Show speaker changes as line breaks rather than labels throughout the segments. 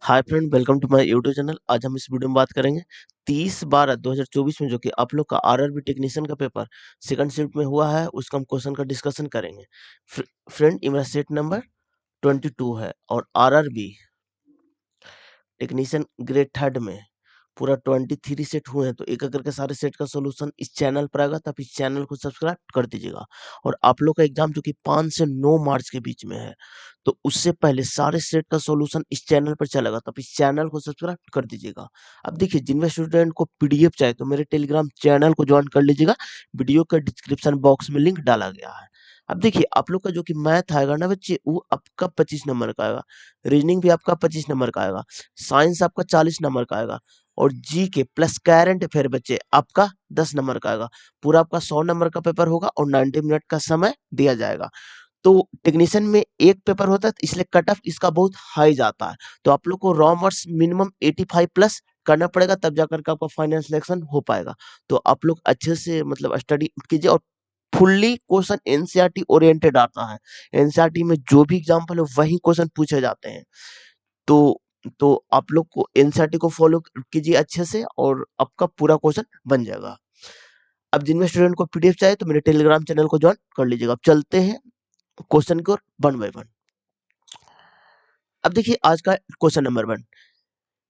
Hi friend, welcome to my YouTube channel. आज हम इस वीडियो में बात करेंगे 30/12/2024 में जो कि आप लोग का आरआरबी टेक्नीशियन का पेपर सेकंड शिफ्ट में हुआ है, उसका हम क्वेश्चन का डिस्कशन करेंगे। फ्रेंड, ये मेरा सेट नंबर 22 है और आरआरबी टेक्नीशियन ग्रेड थर्ड में पूरा 23 सेट हुए हैं। तो एक करके सारे सेट का सोल्यूशन इस चैनल पर आएगा, तो आप इस चैनल को सब्सक्राइब कर दीजिएगा। और आप लोग का एग्जाम जो कि 5 से 9 मार्च के बीच में है, तो उससे पहले सारे सेट का सोल्यूशन इस चैनल पर चलेगा, तो आप इस चैनल को सब्सक्राइब कर दीजिएगा। अब देखिए, जिन स्टूडेंट को पीडीएफ चाहिए तो मेरे टेलीग्राम चैनल को ज्वाइन कर लीजिएगा। वीडियो का डिस्क्रिप्शन बॉक्स में लिंक डाला गया है। अब देखिए, आप लोग का जो कि मैथ आएगा ना बच्चे, वो आपका 25 नंबर का आएगा। रीजनिंग भी आपका 25 नंबर का आएगा। साइंस आपका 40 नंबर का आएगा। और जी के प्लस करंट अफेयर बच्चे आपका 10 नंबर का आएगा। पूरा आपका 100 नंबर का पेपर होगा और 90 मिनट का समय दिया जाएगा। तो टेक्नीशियन में एक पेपर होता है, तो इसलिए कट ऑफ इसका बहुत हाई जाता है। तो आप लोग को रॉ मार्क्स मिनिमम 85 प्लस करना पड़ेगा, तब जाकर के आपका फाइनल सिलेक्शन हो पाएगा। तो आप लोग अच्छे से मतलब स्टडी कीजिए और फुल्ली क्वेश्चन एनसीईआरटी ओरिएंटेड आता है। एनसीईआरटी में जो भी एग्जाम्पल है वही क्वेश्चन पूछे जाते हैं। तो तो आप लोग को एनसीईआरटी को फॉलो कीजिए अच्छे से और आपका पूरा क्वेश्चन बन जाएगा। अब जिनमें स्टूडेंट को पीडीएफ चाहिए तो मेरे टेलीग्राम चैनल को ज्वाइन कर लीजिएगा। अब चलते हैं क्वेश्चन की ओर वन बाय वन। अब देखिए, आज का क्वेश्चन नंबर 1,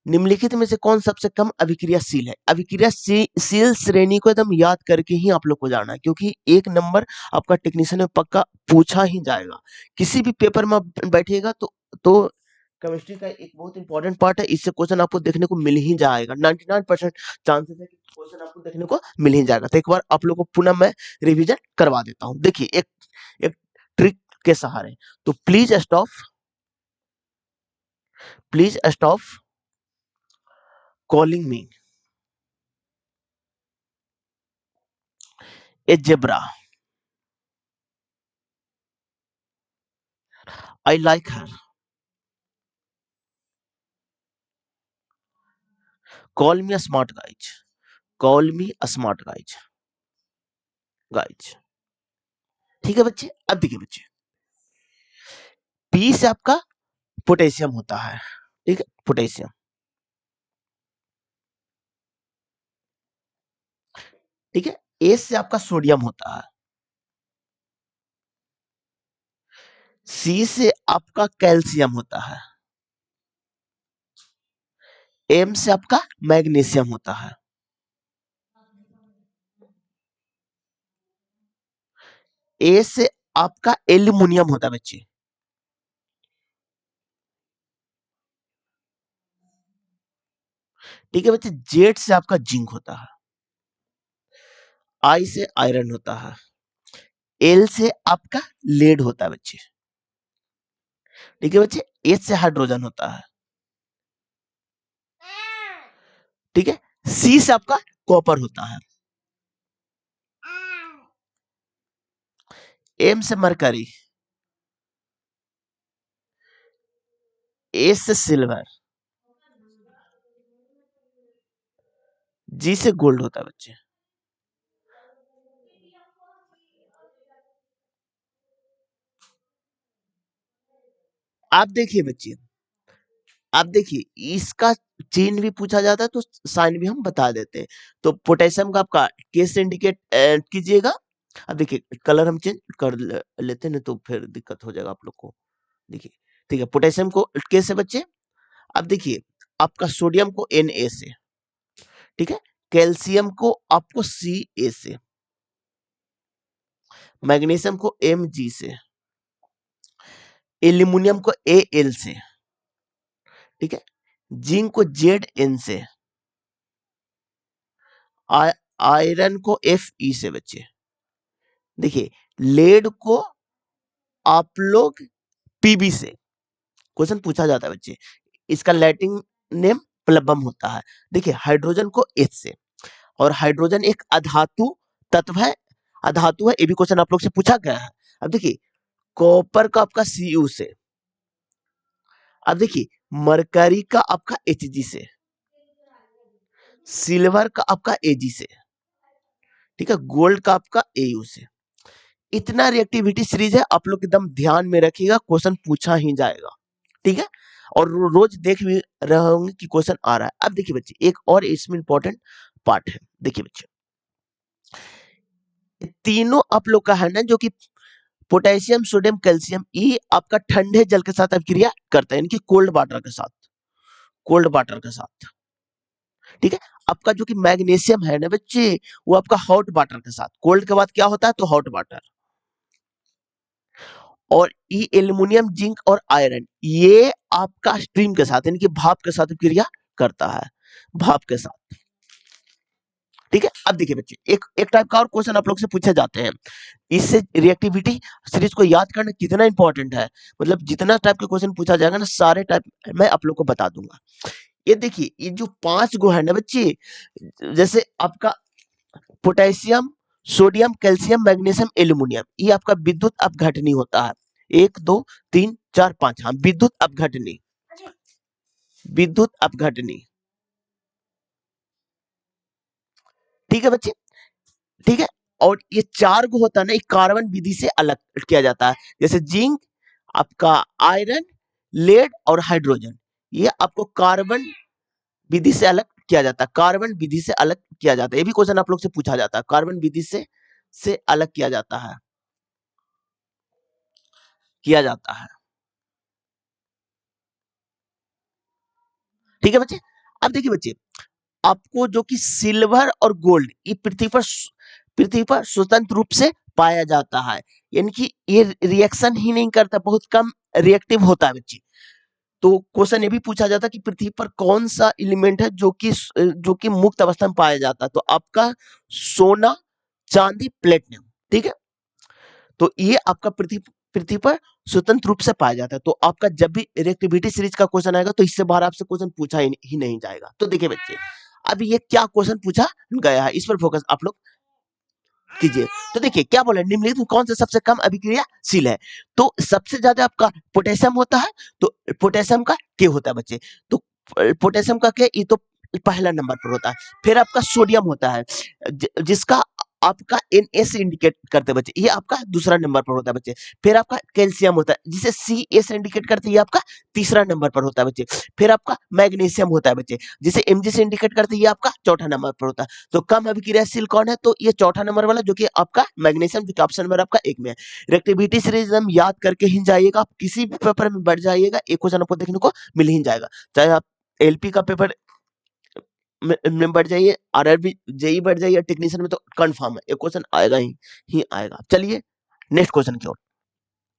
निम्नलिखित में से कौन सबसे कम अभिक्रियाशील है? अभिक्रियाशील श्रेणी को एकदम याद करके ही आप लोग को जाना है, क्योंकि 1 नंबर आपका टेक्नीशियन में पक्का पूछा ही जाएगा। किसी भी पेपर में आप बैठिएगा तो केमिस्ट्री का एक बहुत इंपॉर्टेंट पार्ट है, इससे क्वेश्चन आपको देखने को मिल ही जाएगा। 99% चांसेस है कि क्वेश्चन आपको देखने को मिल ही जाएगा। तो एक बार आप लोग को पुनः मैं रिवीजन करवा देता हूँ। देखिए, एक एक ट्रिक के सहारे। तो please stop calling me a zebra. I like her. Call me a smart guys. Call me a smart guys. ठीक है बच्चे। अब देखिए बच्चे, पी से आपका पोटेशियम होता है, ठीक है, पोटेशियम। ठीक है, ए से आपका सोडियम होता है। सी से आपका कैल्शियम होता है। एम से आपका मैग्नीशियम होता है। ए से आपका एल्यूमिनियम होता है बच्चे। ठीक है बच्चे, जेड से आपका जिंक होता है। आई से आयरन होता है। एल से आपका लेड होता है बच्चे। ठीक है बच्चे, एच से हाइड्रोजन होता है। ठीक है, सी से आपका कॉपर होता है। एम से मरकरी। ए से सिल्वर। जी से गोल्ड होता है बच्चे। आप देखिए बच्चे, आप देखिए, इसका चेन भी पूछा जाता है तो साइन भी हम बता देते हैं। तो पोटेशियम का आपका के से इंडिकेट कीजिएगा। अब देखिए, कलर हम चेंज कर लेते हैं, नहीं तो फिर दिक्कत हो जाएगा आप लोग को। देखिए, ठीक है, पोटेशियम को के से बच्चे। अब देखिए, आपका सोडियम को Na से। ठीक है, कैल्शियम को आपको Ca से, मैग्नीशियम को Mg से, एल्यूमिनियम को Al से। ठीक है, जिंक को Zn से, आयरन को Fe से बच्चे। देखिए, लेड को आप लोग Pb से। क्वेश्चन पूछा जाता है बच्चे, इसका लैटिन नेम प्लबम होता है। देखिए, हाइड्रोजन को H से, और हाइड्रोजन एक अधातु तत्व है, अधातु है, ये भी क्वेश्चन आप लोग से पूछा गया है। अब देखिए, कॉपर का आपका Cu से। अब देखिए, मरकरी का आपका Hg से, सिल्वर का आपका Ag से। ठीक है, गोल्ड का आपका Au से। इतना रिएक्टिविटी सीरीज है, आप लोग एकदम ध्यान में रखिएगा, क्वेश्चन पूछा ही जाएगा। ठीक है, और रोज देख भी रहे होंगे कि क्वेश्चन आ रहा है। अब देखिए बच्चे, एक और इसमें इंपॉर्टेंट पार्ट है। देखिए बच्चे, तीनों आप लोग का है ना, जो कि पोटेशियम, सोडियम, कैल्शियम, ये आपका ठंडे जल के साथ अभिक्रिया करता है, यानी कि कोल्ड वाटर के साथ, कोल्ड वाटर के साथ। ठीक है, आपका जो कि मैग्नीशियम है ना बच्चे, वो आपका हॉट वाटर के साथ, कोल्ड के बाद क्या होता है तो हॉट वाटर। और ये एल्युमिनियम, जिंक और आयरन, ये आपका स्ट्रीम के साथ, यानी कि भाप के साथ क्रिया करता है, भाप के साथ। ठीक है, अब देखिए बच्चे, एक एक टाइप का और क्वेश्चन आप लोग से पूछे जाते हैं, इससे रिएक्टिविटी सीरीज को याद करना कितना इंपॉर्टेंट है, मतलब जितना टाइप के क्वेश्चन पूछा जाएगा ना, सारे टाइप मैं आप लोग को बता दूंगा। ये देखिए, ये जो 5 गो है ना बच्चे, जैसे आपका potassium, sodium, calcium, magnesium, aluminium, ये आपका विद्युत अपघटनी होता है। 1 2 3 4 5, हाँ, विद्युत अपघटनी, विद्युत अपघटनी। ठीक है बच्चे, ठीक है। और ये 4 गो होता है ना, एक कार्बन विधि से अलग किया जाता है, जैसे जिंक, आपका आयरन, लेड और हाइड्रोजन, ये आपको कार्बन विधि से अलग किया जाता है, कार्बन विधि से अलग किया जाता है। ये भी क्वेश्चन आप लोग से पूछा जाता है, कार्बन विधि से अलग किया जाता है, किया जाता है। ठीक है बच्चे, अब देखिए बच्चे, आपको जो कि सिल्वर और गोल्ड, ये पृथ्वी पर स्वतंत्र रूप से पाया जाता है, यानी कि ये रिएक्शन ही नहीं करता, बहुत कम रिएक्टिव होता है बच्चे। तो क्वेश्चन ये भी पूछा जाता है कि पृथ्वी पर कौन सा एलिमेंट है जो कि मुक्त अवस्था में पाया जाता है, तो आपका सोना, चांदी, प्लेटिनम। ठीक है, तो ये आपका पृथ्वी पृथ्वी पर स्वतंत्र रूप से पाया जाता है। तो आपका जब भी रिएक्टिविटी सीरीज का क्वेश्चन आएगा, तो इससे बाहर आपसे क्वेश्चन पूछा ही नहीं जाएगा। तो देखिए बच्चे, अभी ये क्या क्वेश्चन पूछा गया है, इस पर फोकस आप लोग कीजिए। तो देखिए क्या बोला, निम्नलिखित में कौन सा सबसे कम अभिक्रियाशील है, तो सबसे ज्यादा आपका पोटेशियम होता है, तो पोटेशियम का के होता है बच्चे, तो पोटेशियम का के, ये तो पहला नंबर पर होता है। फिर आपका सोडियम होता है, जिसका आपका Na से इंडिकेट करते हैं बच्चे, ये आपका दूसरा नंबर पर होता है बच्चे। फिर आपका कैल्शियम होता है, जिसे Ca से इंडिकेट करते हैं, ये आपका तीसरा नंबर पर होता है बच्चे। फिर आपका मैग्नीशियम होता है बच्चे, जिसे Mg से इंडिकेट करते हैं, ये आपका चौथा नंबर पर होता है। तो कम अभिक्रियाशील कौन है, तो ये चौथा नंबर वाला, जो कि आपका मैग्नीशियम, जो कि ऑप्शन नंबर आपका 1 में है। रिएक्टिविटी सीरीज हम याद करके ही जाइएगा, आप किसी भी पेपर में बैठ जाइएगा, एक क्वेश्चन आपको देखने को मिल ही जाएगा, चाहे आप एलपी का पेपर में बैठ जाइए, आरआरबी जेई बैठ जाइए, टेक्नीशियन में तो कंफर्म है, एक क्वेश्चन आएगा ही आएगा। चलिए नेक्स्ट क्वेश्चन की ओर।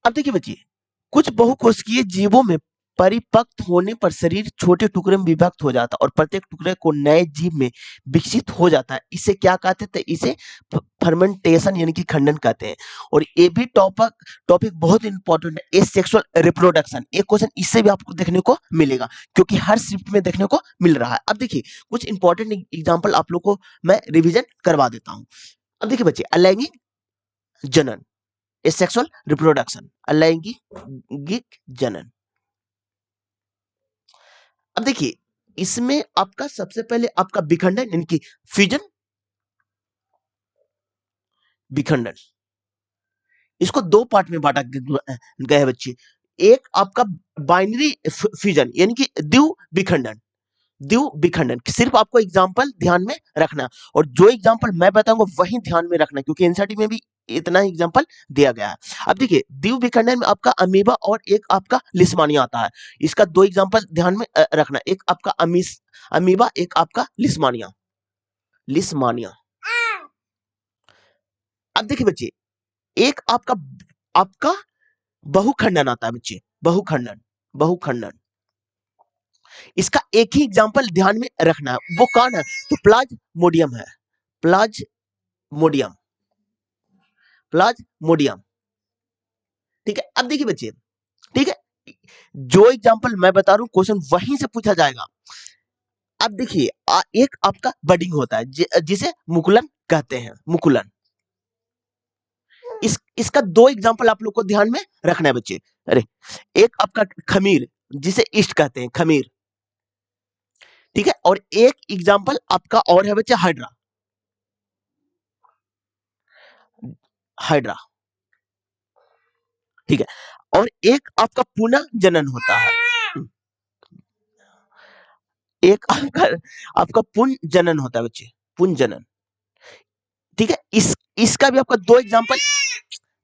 अब देखिए बच्चिए, कुछ बहुकोशिकीय जीवों में परिपक्व होने पर शरीर छोटे टुकड़े में विभक्त हो जाता है, और प्रत्येक टुकड़े को नए जीव में विकसित हो जाता है। इसे क्या कहते थे, इसे फर्मेंटेशन यानी कि खंडन कहते हैं। और ये भी टॉपिक टॉपिक बहुत इंपॉर्टेंट है, सेक्सुअल रिप्रोडक्शन। एक क्वेश्चन इससे भी आपको देखने को मिलेगा, क्योंकि हर शिफ्ट में देखने को मिल रहा है। अब देखिए, कुछ इंपॉर्टेंट एग्जाम्पल आप लोग को मैं रिविजन करवा देता हूँ। अब देखिए बच्चे, अलैंगिक जनन, सेक्सुअल रिप्रोडक्शन, अलैंगिक जनन। अब देखिए, इसमें आपका सबसे पहले आपका विखंडन, यानी कि फ्यूजन, विखंडन, इसको 2 पार्ट में बांटा गया है बच्चे। एक आपका बाइनरी फ्यूजन, यानी कि द्विव विखंडन, द्विव विखंडन, सिर्फ आपको एग्जांपल ध्यान में रखना, और जो एग्जांपल मैं बताऊंगा वही ध्यान में रखना, क्योंकि एनसीईआरटी में भी इतना ही एग्जांपल दिया गया है। अब देखिए, द्विव विखंडन में आपका अमीबा और एक आपका लिस्मानिया आता है। इसका 2 एग्जांपल ध्यान में रखना, एक आपका अमीबा, एक आपका लिस्मानिया, लिस्मानिया। अब देखिए बच्चे, एक आपका आपका बहुखंडन आता है बच्चे, बहुखंडन, बहुखंडन, इसका एक ही एग्जांपल ध्यान में रखना है, वो कौन है, तो प्लाज्मोडियम है, प्लाज्मोडियम, प्लाज्मोडियम। ठीक है, अब देखिए बच्चे, ठीक है, जो एग्जांपल मैं बता रहा हूं क्वेश्चन वहीं से पूछा जाएगा। अब देखिए, एक आपका बडिंग होता है, जिसे मुकुलन कहते हैं, मुकुलन। इसका 2 एग्जांपल आप लोग को ध्यान में रखना है बच्चे। अरे, एक आपका खमीर, जिसे ईस्ट कहते हैं, खमीर। ठीक है, और एक एग्जांपल आपका और है बच्चे, हाइड्रा, हाइड्रा। ठीक है, और एक आपका पुनः जनन होता है, एक आपका आपका पुंजनन होता है बच्चे, पुंजनन। ठीक है, इसका भी आपका दो एग्जांपल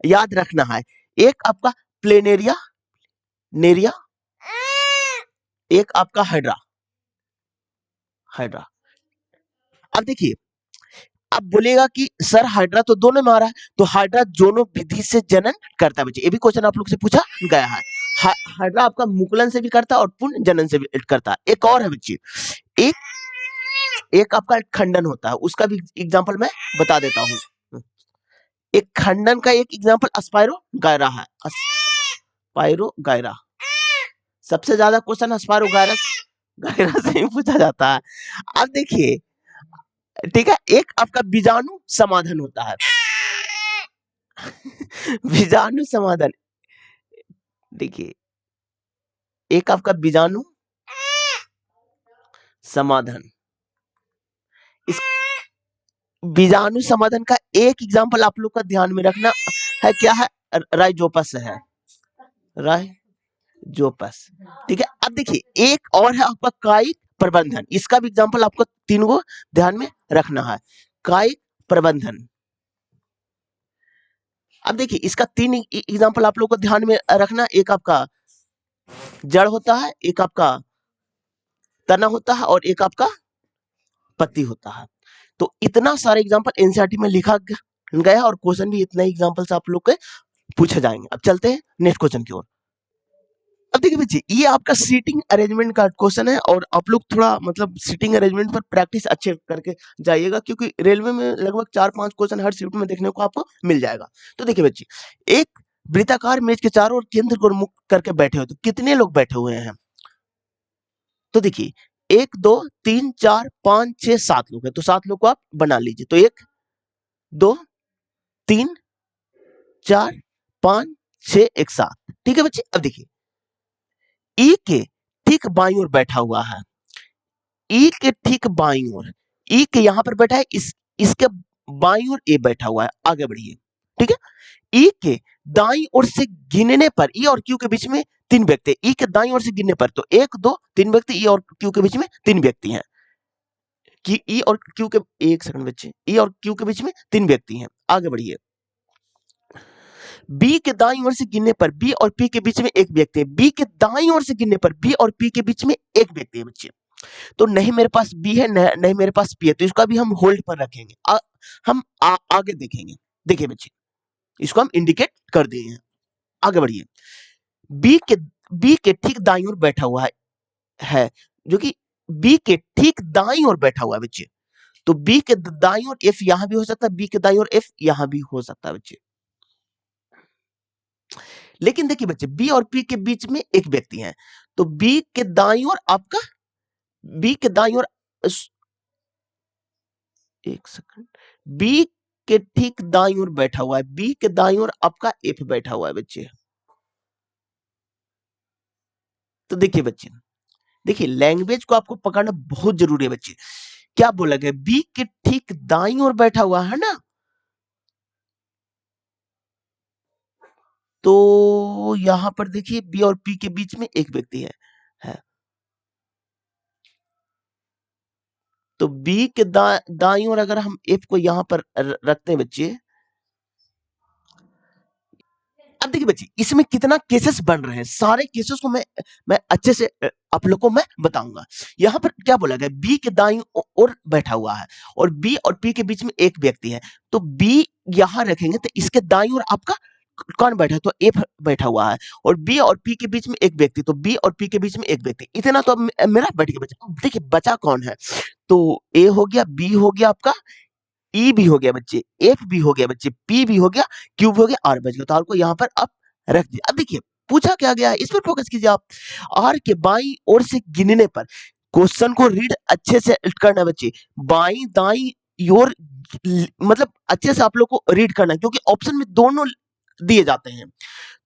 याद रखना है। एक आपका प्लेनेरिया नेरिया, एक आपका हाइड्रा हाइड्रा। अब देखिए, अब बोलेगा कि सर हाइड्रा तो दोनों में आ रहा है, तो हाइड्रा दोनों विधि से जनन करता है बच्चे। ये भी क्वेश्चन आप लोग से पूछा गया है। हाइड्रा आपका मुकुलन से भी करता है और पुंज जनन से भी करता है। एक और है बच्चे, एक एक आपका खंडन होता है, उसका भी एग्जांपल मैं बता देता हूँ। एक खंडन का एक एग्जांपल स्पाइरो गायरा है, स्पाइरो गायरा। सबसे ज्यादा क्वेश्चन स्पाइरो गायरा गायरा से ही पूछा जाता है। अब देखिए, ठीक है, एक आपका बीजाणु समाधान होता है। बीजाणु समाधान, देखिए, एक आपका बीजाणु समाधान, इस बीजाणु समाधान का एक एग्जांपल आप लोग का ध्यान में रखना है, क्या है, राइजोपस है, राइजोपस। ठीक है, अब देखिए एक और है आपका कायिक प्रबंधन, इसका भी एग्जांपल आपको तीन को ध्यान में रखना है। कायिक प्रबंधन, अब देखिए इसका तीन एग्जांपल आप लोग को ध्यान में रखना। एक आपका जड़ होता है, एक आपका तना होता है, और एक आपका पत्ती होता है। तो इतना सारे एग्जांपल एनसीईआरटी में लिखा गया, और क्वेश्चन भी इतने एग्जांपल से आप लोग के पूछे जाएंगे। अब चलते हैं नेक्स्ट क्वेश्चन की ओर। अब देखिए बच्चे, ये आपका सीटिंग अरेंजमेंट का क्वेश्चन है, और आप लोग थोड़ा मतलब सीटिंग अरेंजमेंट पर प्रैक्टिस अच्छे करके जाइएगा, क्योंकि रेलवे में लगभग 4-5 क्वेश्चन हर शिफ्ट में देखने को आपको मिल जाएगा। तो देखिए बच्चे, एक वृत्ताकार मेज के चारों ओर केंद्र को मुक्त करके बैठे हो, तो कितने लोग बैठे हुए हैं? तो देखिए, 1 2 3 4 5 6 7 लोग हैं, तो 7 लोग को आप बना लीजिए। तो 1 2 3 4 5 6 1 7। ठीक है बच्चे, अब देखिए, ई के ठीक बाईं ओर बैठा हुआ है, ई के ठीक बाईं ओर, ई के यहां पर बैठा है, इसके बाईं ओर ए बैठा हुआ है। आगे बढ़िए, ठीक है। ई के दाईं ओर से गिनने पर, ई और क्यू के बीच में 3 व्यक्ति हैं। ई के दाईं ओर से गिनने पर, तो 1 2 3 व्यक्ति, ई और क्यू के बीच में 3 व्यक्ति हैं। कि ई और क्यू के, एक सेकंड बच्चे, ई और क्यू के बीच में 3 व्यक्ति हैं। आगे बढ़िए, बी के दाईं ओर से गिनने पर बी और पी के बीच में एक व्यक्ति है। बी के दाईं ओर से गिनने पर बी और पी के बीच में एक व्यक्ति है बच्चे। तो नहीं मेरे पास बी है, नहीं मेरे पास पी है, तो इसका भी हम होल्ड पर रखेंगे। हम आगे देखेंगे। देखिए बच्चे, इसको हम इंडिकेट कर दिए हैं। आगे बढ़िए, बी के बी के ठीक दाईं ओर बैठा हुआ है, जो कि बी के ठीक दाईं ओर बैठा हुआ है बच्चे। तो बी के दाईं ओर एफ यहां भी हो सकता है, बी के दाईं ओर एफ यहां भी हो सकता है बच्चे। लेकिन देखिए बच्चे, बी और पी के बीच में एक व्यक्ति है, तो बी के दाईं ओर आपका, बी के दाईं ओर, एक सेकंड, बी के ठीक दाईं ओर बैठा हुआ है, बी के दाईं ओर आपका एफ बैठा हुआ है बच्चे। तो देखिए बच्चे, देखिए लैंग्वेज को आपको पकड़ना बहुत जरूरी है बच्चे। क्या बोला गया, बी के ठीक दाईं ओर बैठा हुआ है ना, तो यहां पर देखिए बी और पी के बीच में एक व्यक्ति है। तो बी के दाईं ओर अगर हम एफ को यहां पर रखते हैं बच्चे, अब देखिए बच्चे, इसमें कितना केसेस बन रहे हैं, सारे केसेस को मैं अच्छे से आप लोग को मैं बताऊंगा। यहाँ पर क्या बोला गया, बी के दाईं ओर बैठा हुआ है, और बी और पी के बीच में एक व्यक्ति है। तो बी यहां रखेंगे, तो इसके दाईं ओर आपका कौन बैठा है, तो एफ बैठा हुआ है, और बी और पी के बीच में एक व्यक्ति, तो बी और पी के बीच में एक व्यक्ति। इतना तो मेरा बैठ गया बच्चा। अब देखिए बचा कौन है, तो ए हो गया, बी हो गया आपका, ई भी हो गया बच्चे, एफ भी हो गया बच्चे, पी भी हो गया, क्यू भी हो गया, आर बच गया। तो आर को यहाँ पर आप रख दिया। अब देखिए पूछा क्या गया है, इस पर फोकस कीजिए आप। आर के बाईं ओर से गिनने पर, क्वेश्चन को रीड अच्छे से करना बच्चे, बाईं दाईं ओर, मतलब अच्छे से आप लोग को रीड करना है, क्योंकि ऑप्शन में दोनों दिए जाते हैं।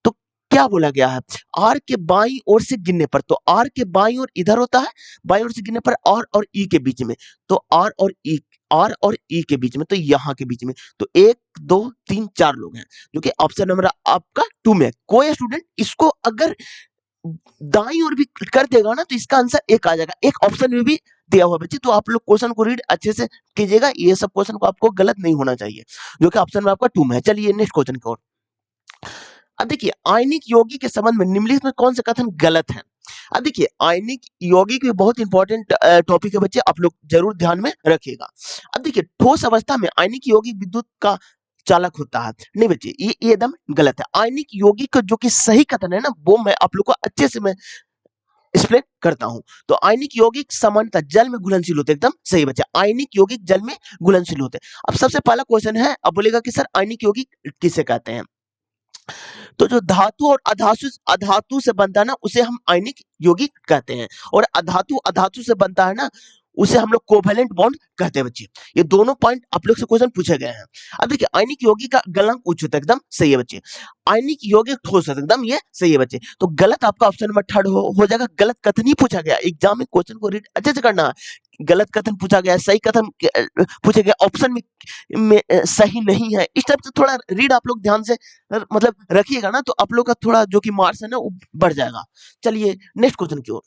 तो क्या बोला गया है, आर के बाईं ओर से गिनने पर, तो आर के बाईं ओर इधर होता है, बाईं ओर से गिनने पर आर और ई के बीच में, तो आर और ई के बीच में, तो यहां के बीच में, तो 1 2 3 4 लोग हैं, जो कि ऑप्शन नंबर आपका 2 में। कोई स्टूडेंट इसको अगर दाईं ओर भी कर देगा ना, तो इसका आंसर एक आ जाएगा। एक ऑप्शन में भी दिया हुआ बच्चे, तो आप लोग क्वेश्चन को रीड अच्छे से कीजिएगा, ये सब क्वेश्चन को आपको गलत नहीं होना चाहिए, जो कि ऑप्शन में आपका 2 में है। चलिए नेक्स्ट क्वेश्चन की ओर। अब देखिए, आयनिक यौगिक के संबंध में निम्नलिखित में कौन सा कथन गलत है? अब देखिए, आयनिक यौगिक भी बहुत इंपॉर्टेंट टॉपिक है बच्चे, आप लोग जरूर ध्यान में रखिएगा। अब देखिए, ठोस अवस्था में आयनिक यौगिक विद्युत का चालक होता है। नहीं बच्चे, ये एकदम गलत है। आयनिक यौगिक का जो कि सही कथन है ना, वो मैं आप लोग को अच्छे से मैं एक्सप्लेन करता हूं। तो आयनिक यौगिक सामान्यतः जल में घुलनशील होते हैं, एकदम सही बच्चा, आयनिक यौगिक जल में घुलनशील होते हैं। अब सबसे पहला क्वेश्चन है, अब बोलेगा कि सर आयनिक यौगिक किसे कहते हैं? तो जो धातु और अधातु अधातु से बनता है ना, उसे हम आयनिक यौगिक कहते हैं, और अधातु अधातु से बनता है ना, उसे हम लोग कोवेलेंट बॉन्ड कहते हैं बच्चे। ये दोनों पॉइंट आप लोग से क्वेश्चन पूछे गए हैं। अब देखिए, आयनिक यौगिक का गलनांक उच्च होता है, एकदम सही है बच्चे। आयनिक यौगिक ठोस होता है, एकदम ये सही है बच्चे। तो गलत आपका ऑप्शन नंबर 3 हो जाएगा। गलत कथन ही पूछा गया एग्जाम में, क्वेश्चन को रीड अच्छे से करना है। गलत कथन पूछा गया, सही कथन पूछे गए, ऑप्शन में सही नहीं है, इस टाइप से थोड़ा रीड आप लोग ध्यान से मतलब रखिएगा ना, तो आप लोग का थोड़ा जो कि मार्क्स है ना, वो बढ़ जाएगा। चलिए नेक्स्ट क्वेश्चन की ओर।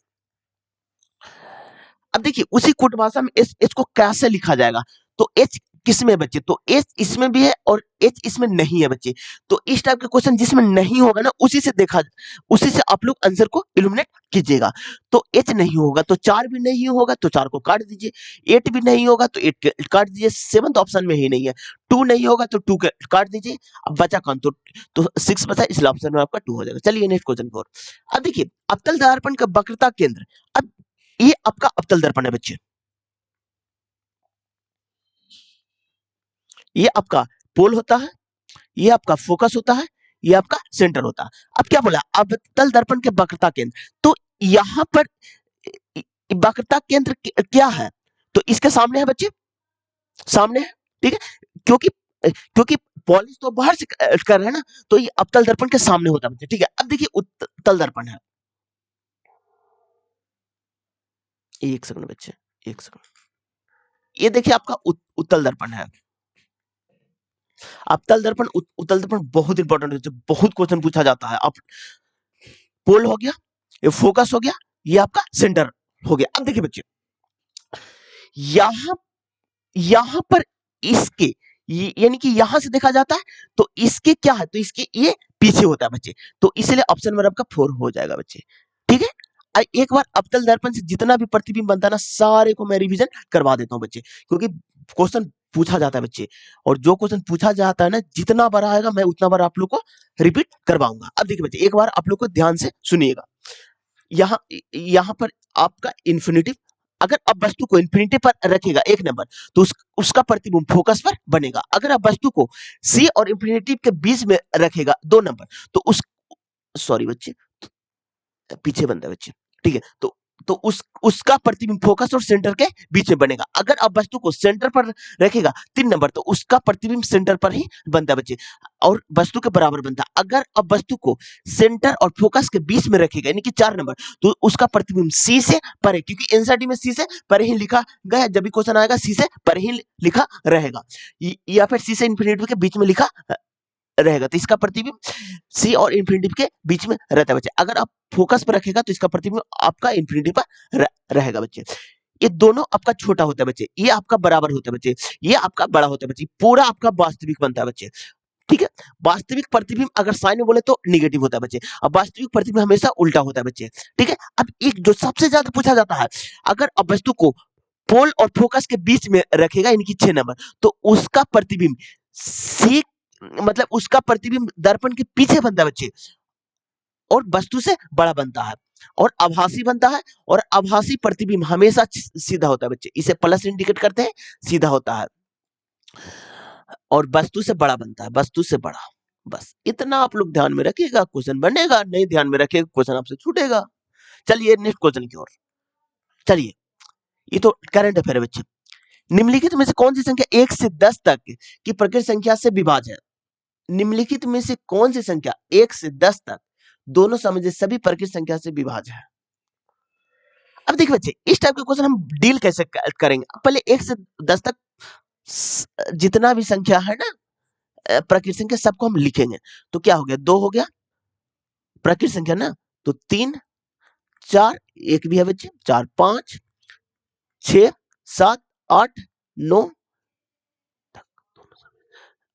अब देखिए, उसी कूट भाषा में एच को कैसे लिखा जाएगा? तो एच किसमें बच्चे? तो एच इसमें भी है और एच इसमें नहीं है बच्चे। तो इस टाइप के क्वेश्चन जिसमें नहीं होगा ना, उसी से आप लोग आंसर को इल्यूमिनेट कीजिएगा। तो एच नहीं होगा तो 4 भी नहीं होगा, तो 4 को काट दीजिए। 8 भी नहीं होगा तो 8 काट दीजिए, 7 ऑप्शन में ही नहीं है। 2 नहीं होगा तो 2 काट दीजिए। अब बचा कौन? तो 6 बचा, इसलिए ऑप्शन में आपका 2 हो जाएगा। चलिए नेक्स्ट क्वेश्चन की ओर। अब देखिए, अवतल दर्पण का वक्रता केंद्र, अब ये आपका अवतल दर्पण है बच्चे, ये आपका पोल होता है, ये आपका फोकस होता है, ये आपका सेंटर होता है। अब क्या बोला? अवतल दर्पण के वक्रता केंद्र, तो यहां पर वक्रता केंद्र क्या है? तो इसके सामने है बच्चे, सामने है, ठीक है। क्योंकि क्योंकि पॉलिश तो बाहर से कर रहे हैं ना, तो ये अवतल दर्पण के सामने होता है बच्चे, ठीक है। अब देखिए, उत्तल दर्पण है, एक सेकंड बच्चे, एक सेकंड। ये देखिए आपका उत्तल दर्पण है। अवतल दर्पण उत्तल दर्पण बहुत इंपॉर्टेंट है, बहुत क्वेश्चन पूछा जाता है। अब पोल हो गया, ये फोकस हो गया, ये आपका सेंटर हो गया। अब देखिए बच्चे, यहां यहां पर इसके यानी कि यहां से देखा जाता है, तो इसके क्या है? तो इसके ये पीछे होता है बच्चे, तो इसलिए ऑप्शन नंबर आपका 4 हो जाएगा बच्चे, ठीक है। एक बार अवतल दर्पण से जितना भी प्रतिबिंब बनता है ना, सारे को मैं रिवीजन करवा देता हूं बच्चे, क्योंकि क्वेश्चन पूछा जाता है बच्चे, और जो क्वेश्चन पूछा जाता है ना, जितना बार आएगा मैं उतना बार आप लोग को रिपीट करवाऊंगा। अब देखिए बच्चे, एक बार आप लोग को ध्यान से सुनिएगा। यहाँ यहाँ पर आपका इन्फिनिटिव, अगर आप वस्तु को इन्फिनिटी पर रखेगा 1 नंबर, तो उसका प्रतिबिंब फोकस पर बनेगा। अगर आप वस्तु को सी और इन्फिनिटी के बीच में रखेगा 2 नंबर, तो उस सॉरी बच्चे, पीछे बनता है बच्चे, ठीक है। तो उसका प्रतिबिंब फोकस और सेंटर के बीच में बनेगा। अगर आप वस्तु को सेंटर पर रखेगा 3 नंबर, तो उसका प्रतिबिंब सेंटर पर ही बनता है बच्चे, और वस्तु के बराबर बनता है। अगर आप वस्तु को सेंटर और फोकस के बीच में रखेगा, यानी कि 4 नंबर, तो उसका प्रतिबिंब सी से परे, क्योंकि एनसीईआरटी में सी से परे ही लिखा गया है, जब भी क्वेश्चन आएगा सी से परे ही लिखा रहेगा, या फिर सी से इन्फिनिटी के बीच में लिखा रहेगा, तो इसका प्रतिबिंब सी और इन्फिनिटी के बीच में रहता है बच्चे। अगर आप फोकस पर रखेगा, तो इसका प्रतिबिंब आपका इन्फिनिटी पर रहेगा बच्चे। ये दोनों आपका छोटा होता है बच्चे, ये आपका बराबर होता है बच्चे, ये आपका बड़ा होता है बच्चे, पूरा आपका वास्तविक बनता है बच्चे, ठीक है। वास्तविक प्रतिबिंब अगर साइन में बोले तो निगेटिव होता है बच्चे, अब वास्तविक प्रतिबिंब हमेशा उल्टा होता है बच्चे, ठीक है। अब एक जो सबसे ज्यादा पूछा जाता है, अगर आप वस्तु को पोल और फोकस के बीच में रखेगा, यानी कि 6 नंबर, तो उसका प्रतिबिंब सी, मतलब उसका प्रतिबिंब दर्पण के पीछे बनता है बच्चे, और वस्तु से बड़ा बनता है, और आभासी बनता है, और आभासी प्रतिबिंब हमेशा सीधा होता है बच्चे, इसे प्लस इंडिकेट करते हैं, सीधा होता है, और वस्तु से बड़ा बनता है, वस्तु से बड़ा। बस इतना आप लोग ध्यान में रखिएगा, क्वेश्चन बनेगा, नहीं ध्यान में रखिएगा क्वेश्चन आपसे छूटेगा। चलिए नेक्स्ट क्वेश्चन की ओर। चलिए, ये तो करंट अफेयर है बच्चे। निम्नलिखित में से कौन सी संख्या 1 से 10 तक की प्रकृत संख्या से विभाज्य है? निम्नलिखित में से कौन सी संख्या 1 से 10 तक दोनों समझे सभी प्रकृत संख्या से विभाज्य है? अब देखिए बच्चे, इस टाइप के क्वेश्चन हम डील कैसे करेंगे? पहले 1 से 10 तक जितना भी संख्या है ना, प्रकृत संख्या, सबको हम लिखेंगे। तो क्या हो गया? 2 हो गया प्रकृत संख्या ना, तो 3 4 एक भी है बच्चे, 4 5 6 7 8 9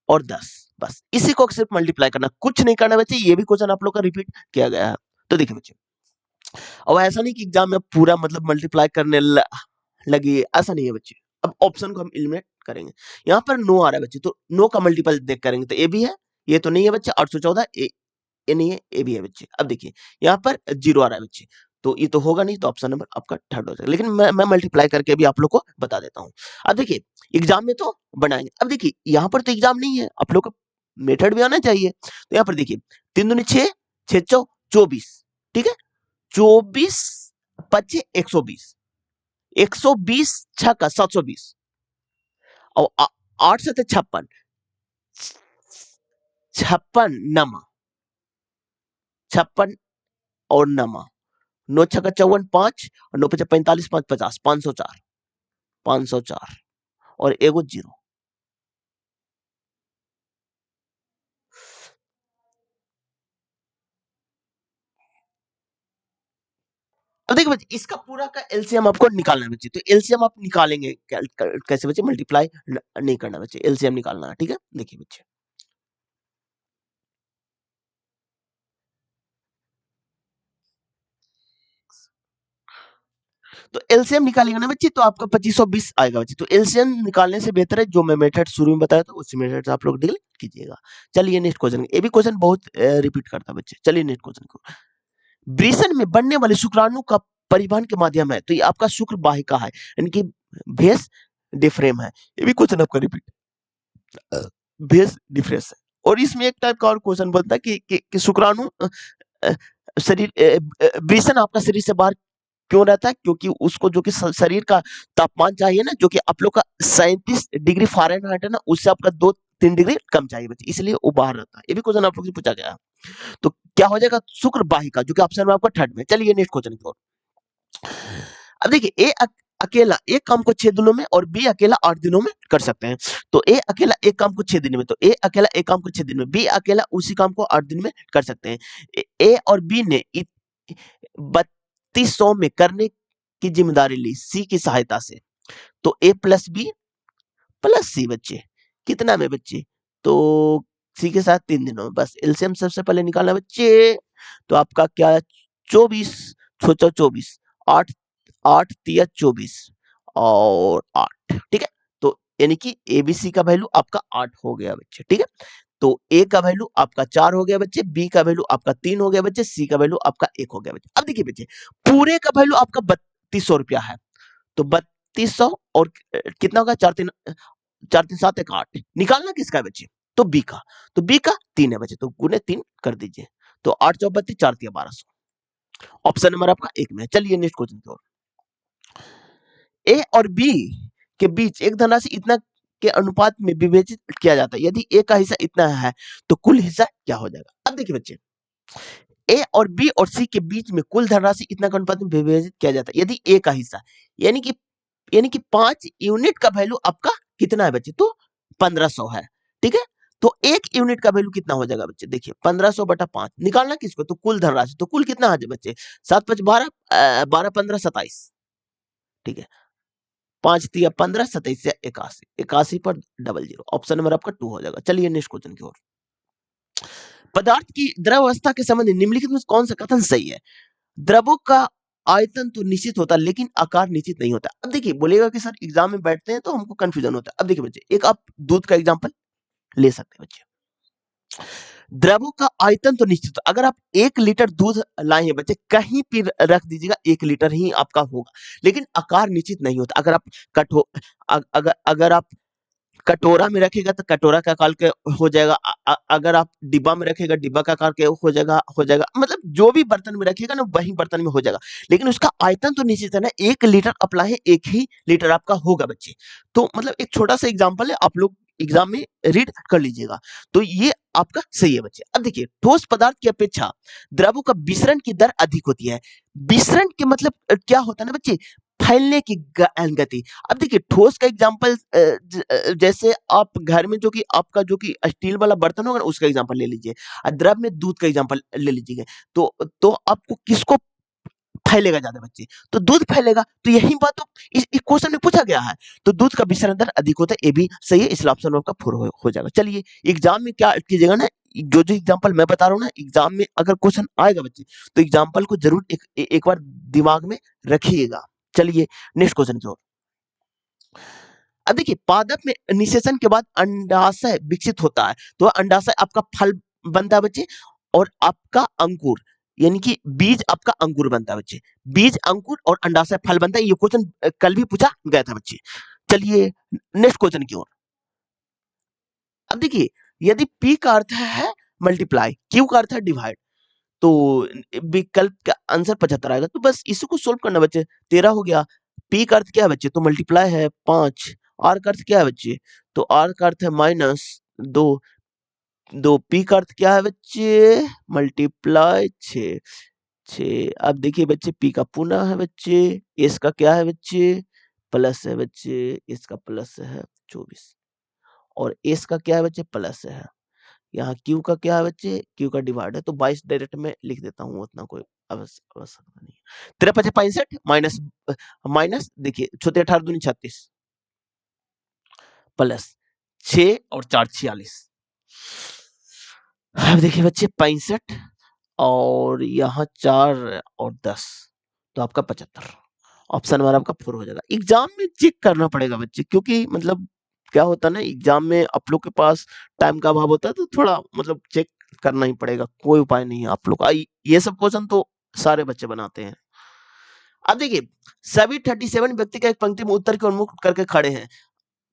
और 10, बस इसी को सिर्फ मल्टीप्लाई करना, कुछ नहीं करना बच्चे। ये भी क्वेश्चन आप लोग का रिपीट किया गया है। तो देखिए बच्चे, अब ऐसा नहीं कि एग्जाम में पूरा मतलब मल्टीप्लाई करने लगी, ऐसा नहीं है बच्चे। अब ऑप्शन को हम एलिमिनेट करेंगे। यहाँ पर नो आ रहा है बच्चे, तो नो का मल्टीपल देख करेंगे तो ए भी है, ये तो नहीं है बच्चे। 814 ए नहीं है, ए भी है बच्चे। अब देखिए यहाँ पर 0 आ रहा है बच्चे, तो ये तो होगा नहीं, तो ऑप्शन नंबर आपका थर्ड हो जाएगा। लेकिन मैं मल्टीप्लाई करके भी आप लोग को बता देता हूँ। अब देखिए एग्जाम में तो बनाएंगे। अब देखिए यहाँ पर तो एग्जाम नहीं है, आप लोग को मेथड भी आना चाहिए। तो यहाँ पर देखिए 3 दूनी 6, 6 चौ 24, ठीक है। 24 पच्चे 120, 120 छक्का 720 और 8 से 56, 56 नमा, 56 और नमा, 9 छक्का 54 5 और 9 पचा 45 5 50, 504, 504 और एगो 0। अब देखिए बच्चे, इसका पूरा का एलसीएम आपको निकालना है बच्चे। तो एलसीएम आप निकालेंगे कैसे बच्चे, मल्टीप्लाई नहीं करना बच्चे, एलसीएम निकालना है, ठीक है। देखिए बच्चे, तो एलसीएम निकालेंगे ना बच्चे, तो आपका 2520 आएगा बच्चे। तो एलसीएम निकालने से बेहतर है जो मैं मेथड शुरू में बताया था, उसी मेथड से आप लोग डील कीजिएगा। चलिए नेक्स्ट क्वेश्चन, ये भी क्वेश्चन बहुत रिपीट करता है बच्चे। चलिए नेक्स्ट क्वेश्चन को, वृषण में बनने वाले शुक्राणु का परिवहन के माध्यम है, तो ये आपका शुक्र वाहिका है, यानी कि भेष डिफ्रेम है। ये भी क्वेश्चन आपका रिपीट, भेष डिफ्रेस है। और इसमें एक टाइप का और क्वेश्चन बनता है कि शुक्राणु अ, शरीर वृषण आपका शरीर से बाहर क्यों रहता है, क्योंकि उसको जो कि शरीर का तापमान चाहिए ना, जो कि आप लोग का 37 डिग्री फ़ारेनहाइट है ना, उससे आपका 2-3 डिग्री कम चाहिए बच्चे, इसलिए वो बाहर रहता है। ये भी क्वेश्चन आप लोग से पूछा गया है। तो क्या हो जाएगा, शुक्र वाहिका, जो कि ऑप्शन में आपका थर्ड में। चलिए नेक्स्ट क्वेश्चन की ओर। अब देखिए अकेला एक काम को 6 दिनों में और बी अकेला 8 दिनों में कर सकते हैं। तो ए अकेला एक काम को 6 दिन में, तो ए अकेला एक काम को 6 दिन में, बी अकेला उसी काम को 8 दिन में कर सकते हैं। ए और बी ने 3200 में करने की जिम्मेदारी ली सी की सहायता से। तो ए प्लस बी प्लस सी बच्चे कितना में बच्चे, तो सी के साथ 3 दिनों में। बस एलसीएम सबसे पहले निकालना बच्चे, तो आपका क्या 24 सोचो 24 8 8 तिया 24 और 8, ठीक है। तो यानी कि एबीसी का वैल्यू आपका 8 हो गया बच्चे, ठीक है। तो ए का वैल्यू आपका 4 हो गया बच्चे, बी का वैल्यू आपका 3 हो गया बच्चे, सी का वैल्यू आपका 1 हो गया बच्चे। अब देखिए बच्चे, पूरे का वैल्यू आपका 3200 रुपया है, तो 3200 और कितना होगा 4 3 4 3 7 1 8, निकालना किसका है बच्चे, तो बी का। तो बी का 3 है बच्चे, तो गुने 3 कर दीजिए, तो 8 चौ 32 4 तिया 1200, ऑप्शन नंबर आपका 1 में है। चलिए नेक्स्ट क्वेश्चन की ओर। ए और बी के बीच एक धनराशि इतना के अनुपात में विभाजित किया जाता है, यदि ए का हिस्सा इतना है तो कुल हिस्सा क्या हो जाएगा। अब देखिए बच्चे, ए और बी और सी के बीच में कुल धनराशि इतना के अनुपात में विभाजित किया जाता है, यदि ए का हिस्सा यानी कि 5 यूनिट का वैल्यू आपका कितना है बच्चे, तो 1500 है, ठीक है। तो 1 यूनिट का वैल्यू कितना हो जाएगा बच्चे, देखिए 1500 बटा 5 निकालना किसको, तो कुल धनराशि, तो कुल कितना आ जाए बच्चे 7 5 12 12 15 27, ठीक है। 5 तिया 15 27 या 81, 81 पर डबल जीरो, ऑप्शन नंबर आपका 2 हो जाएगा। चलिए नेक्स्ट क्वेश्चन की ओर। पदार्थ की द्रवावस्था के संबंध में निम्नलिखित में कौन सा कथन सही है। द्रवों का आयतन तो निश्चित होता है लेकिन आकार निश्चित नहीं होता। अब देखिए बोलेगा कि सर एग्जाम में बैठते हैं तो हमको कंफ्यूजन होता है। अब देखिए बच्चे, एक आप दूध का एग्जांपल ले सकते हैं बच्चे। द्रवों का आयतन तो निश्चित, अगर आप 1 लीटर दूध लाए हैं बच्चे, कहीं भी रख दीजिएगा 1 लीटर ही आपका होगा, लेकिन आकार निश्चित नहीं होता। अगर आप कठो अगर आप कटोरा में रखेगा तो कटोरा का आकार के हो जाएगा, अगर आप डिब्बा में रखेगा डिब्बा का आकार के हो जाएगा, मतलब जो भी बर्तन में रखिएगा ना वही बर्तन में हो जाएगा, लेकिन उसका आयतन तो निश्चित है ना। 1 लीटर आप लाए, 1 ही लीटर आपका होगा बच्चे। तो मतलब एक छोटा सा एग्जांपल है, आप लोग एग्जाम में रीड कर लीजिएगा। तो ये आपका सही है बच्चे। अब देखिए, ठोस पदार्थ की अपेक्षा द्रवों का विसरण की दर अधिक होती है। विसरण के मतलब क्या होता है ना बच्चे, फैलने की गति। अब देखिए ठोस का एग्जांपल जैसे आप घर में जो कि आपका जो कि स्टील वाला बर्तन होगा ना, उसका एग्जांपल ले लीजिए, और द्रव में दूध का एग्जांपल ले लीजिए। तो आपको किसको फैलेगा ज्यादा बच्चे, तो दूध फैलेगा, तो यही बात तो इस क्वेश्चन में पूछा गया है। तो दूध का विसरण दर अधिक होता है, ये भी सही है, इसलिए ऑप्शन आपका 4 हो जाएगा। चलिए एग्जाम में क्या कीजिएगा ना, जो जो एग्जाम्पल मैं बता रहा हूँ ना, एग्जाम में अगर क्वेश्चन आएगा बच्चे, तो एग्जाम्पल को जरूर एक बार दिमाग में रखिएगा। चलिए नेक्स्ट क्वेश्चन की ओर। अब देखिए पादप में निषेचन के बाद अंडाशय विकसित होता है, तो अंडाशय आपका फल बनता है बच्चे, और आपका अंकुर यानी कि बीज आपका अंकुर बनता है बच्चे। बीज अंकुर और अंडाशय फल बनता है, ये क्वेश्चन कल भी पूछा गया था बच्चे। चलिए नेक्स्ट क्वेश्चन की ओर। अब देखिए यदि P का अर्थ है मल्टीप्लाई, Q का अर्थ है डिवाइड, तो विकल्प का आंसर 75 आएगा। तो बस इसी को सोल्व करना बच्चे। 13 हो गया। P का अर्थ क्या है बच्चे, तो मल्टीप्लाई है 5। R का अर्थ क्या है बच्चे, तो R का अर्थ है -2। दो P का अर्थ क्या है बच्चे, मल्टीप्लाई 6। 6। अब देखिए बच्चे P का पुनः है बच्चे, S का क्या है बच्चे, प्लस है बच्चे, S का प्लस है 24, और S का क्या है बच्चे, प्लस है। यहाँ Q का क्या है बच्चे, Q का डिवाइड है, तो 22 डायरेक्ट में लिख देता हूँ, उतना कोई आवश्यकता नहीं है। 53 65 माइनस माइनस देखिए छोटे 18 दूनी 36 प्लस 6 और 4 46। अब देखिए बच्चे 65 और यहाँ 4 और 10, तो आपका 75। ऑप्शन हमारा आपका 4 हो जाएगा। एग्जाम में चेक करना पड़ेगा बच्चे, क्योंकि मतलब क्या होता है ना, एग्जाम में आप लोग के पास टाइम का अभाव होता है, तो थोड़ा मतलब चेक करना ही पड़ेगा, कोई उपाय नहीं है आप लोग का। ये सब क्वेश्चन तो सारे बच्चे बनाते हैं। अब देखिए सभी 37 व्यक्ति का एक पंक्ति में उत्तर की ओर मुख करके खड़े हैं।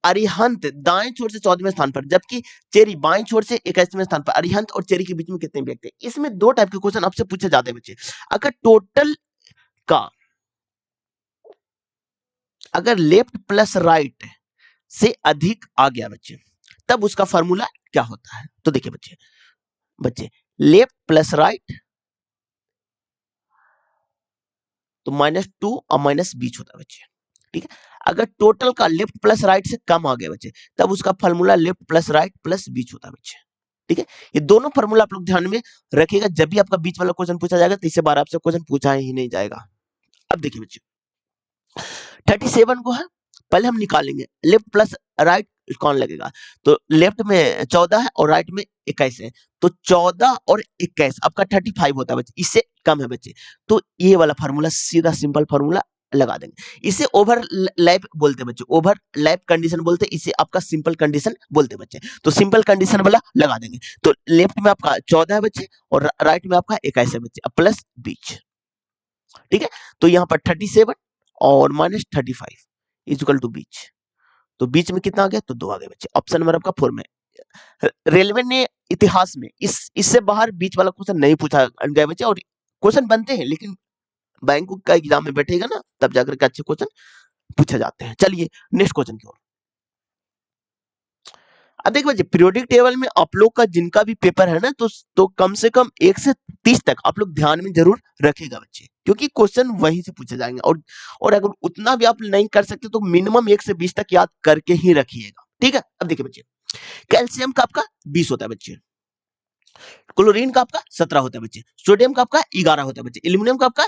अरिहंत दाएं छोर से 14वें स्थान पर, जबकि चेरी बाएं छोर से 21वें स्थान पर। अरिहंत और चेरी के बीच में कितने व्यक्ति हैं? इसमें दो टाइप के क्वेश्चन आपसे पूछे जाते हैं बच्चे। अगर टोटल का अगर लेफ्ट प्लस राइट से अधिक आ गया बच्चे, तब उसका फॉर्मूला क्या होता है? तो देखिए बच्चे, बच्चे लेफ्ट प्लस राइट तो -2 और माइनस बीच होता है बच्चे, ठीक है। अगर टोटल का लेफ्ट प्लस राइट से कम आ गया बच्चे, तब उसका formula left plus right plus बीच होता है बच्चे, ठीक है। ये दोनों फॉर्मूला आप लोग ध्यान में रखिएगा, जब भी आपका बीच वाला क्वेश्चन पूछा जाएगा तो इससे बार आपसे क्वेश्चन पूछा ही नहीं जाएगा। अब देखिए बच्चे 37 को है, पहले हम निकालेंगे लेफ्ट प्लस राइट कौन लगेगा, तो लेफ्ट में 14 है और राइट में 21 है, तो 14 और 21 आपका 35 होता है बच्चे, इससे कम है बच्चे, तो ये वाला फार्मूला सीधा सिंपल फार्मूला लगा देंगे। इसे ओवरलैप बोलते हैं बच्चे, ओवरलैप कंडीशन बोलते हैं, इसे आपका सिंपल कंडीशन बोलते हैं बच्चे, तो सिंपल कंडीशन वाला लगा देंगे। तो लेफ्ट में आपका 14 है बच्चे और राइट में आपका 21 है बच्चे, प्लस बीच, ठीक है। तो यहाँ पर 37 और -35 इक्वल टू बीच, तो बीच में कितना आ गया, तो 2 आ गए बच्चे। ऑप्शन नंबर आपका 4 में। रेलवे ने इतिहास में इससे बाहर बीच वाला क्वेश्चन नहीं पूछा गया बच्चे, और क्वेश्चन बनते हैं लेकिन बैंक का एग्जाम में बैठेगा ना, तब जाकर के अच्छे क्वेश्चन पूछे जाते हैं। चलिए नेक्स्ट क्वेश्चन की ओर। अब देखिए बच्चे पीरियोडिक टेबल में आप लोग का जिनका भी पेपर है ना, तो कम से कम 1 से 30 तक आप लोग ध्यान में जरूर रखेगा बच्चे, क्योंकि क्वेश्चन वहीं से पूछे जाएंगे, और अगर उतना भी आप नहीं कर सकते तो मिनिमम 1 से 20 तक याद करके ही रखिएगा, ठीक है। अब देखिए बच्चे कैल्शियम का आपका 20 होता है बच्चे, क्लोरीन का आपका 17 होता है बच्चे, सोडियम का आपका 11 होता है बच्चे, एल्यूमिनियम का आपका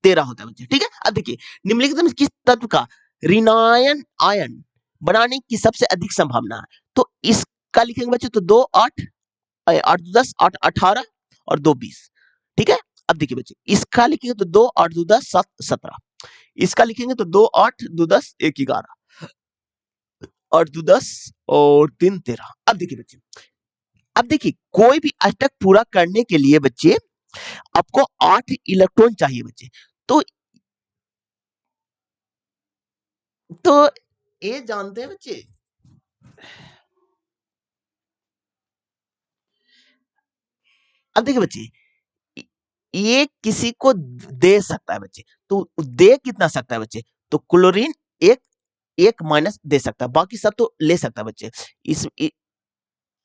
13 होता है बच्चे, ठीक है। अब देखिए निम्नलिखित में किस तत्व का ऋणायन आयन बनाने की सबसे अधिक संभावना है, तो इसका लिखेंगे बच्चे, तो 2 8 8 10 8 18 और 2 20, ठीक है। अब देखिए बच्चे इसका लिखेंगे तो 2 8 2 10 7 17, इसका लिखेंगे तो 2 8 2 10 1 11 और 2 10 और 3 13। अब देखिए बच्चे, अब देखिए कोई भी अष्टक पूरा करने के लिए बच्चे आपको 8 इलेक्ट्रॉन चाहिए बच्चे, तो ये जानते हैं बच्चे, अब देखिए बच्चे ये किसी को दे सकता है बच्चे, तो दे कितना सकता है बच्चे, तो क्लोरीन एक एक माइनस दे सकता है, बाकी सब तो ले सकता है बच्चे। इस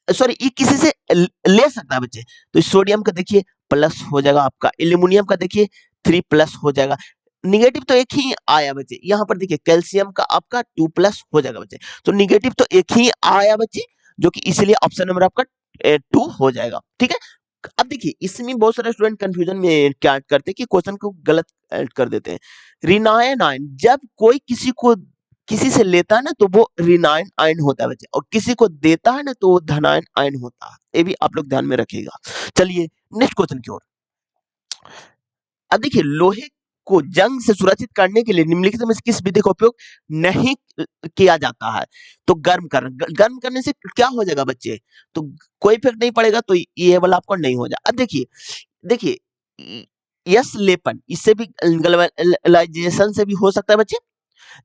सॉरी ये किसी से ले सकता है बच्चे, तो सोडियम का देखिए प्लस हो जाएगा आपका, एल्यूमिनियम का देखिए 3 प्लस हो जाएगा, निगेटिव तो एक ही आया बच्चे। यहाँ पर देखिए कैल्शियम का आपका 2 प्लस हो जाएगा बच्चे, तो निगेटिव तो एक ही आया बच्चे, जो कि इसलिए ऑप्शन नंबर आपका 2 हो जाएगा, ठीक है। अब देखिए इसमें बहुत सारे स्टूडेंट कंफ्यूजन में क्या करते हैं कि क्वेश्चन को गलत ऐड कर देते हैं। ऋणायन आयन जब कोई किसी से लेता है ना तो वो ऋणायन आयन होता है बच्चे, और किसी को देता है ना तो वो धनायन आयन होता है। ये भी आप लोग ध्यान में रखिएगा। चलिए नेक्स्ट क्वेश्चन की ओर। अब देखिए लोहे को जंग से सुरक्षित करने के लिए निम्नलिखित में से किस विधि का उपयोग नहीं किया जाता है? तो गर्म करने से क्या हो जाएगा बच्चे? तो कोई इफेक्ट नहीं पड़ेगा, तो ये वाला आपको नहीं हो जाए। अब देखिए देखिए यस लेपन, इससे भी गैल्वेनाइजेशन से भी हो सकता है बच्चे।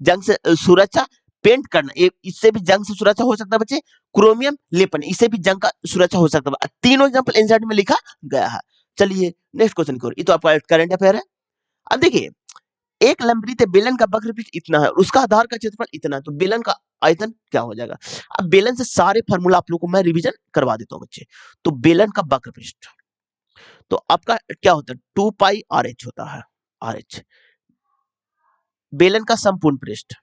जंग से सुरक्षा पेंट करना, इससे भी जंग से सुरक्षा हो सकता है बच्चे। क्रोमियम लेपन, इससे भी जंग का सुरक्षा हो सकता है। तीनों एग्जांपल एनसीईआरटी में लिखा गया है। चलिए नेक्स्ट क्वेश्चन की ओर। ये तो आपका करंट अफेयर है। अब देखिए एक लंबवृत्त बेलन का वक्रपृष्ठ इतना है और उसका आधार का क्षेत्रफल इतना है, तो बेलन का आयतन क्या हो जाएगा? अब बेलन से सारे फार्मूला आप लोगों को मैं रिवीजन करवा देता हूं बच्चे। तो बेलन का वक्रपृष्ठ तो आपका क्या होता है? 2 पाई आर एच होता है। आर एच बेलन का संपूर्ण पृष्ठ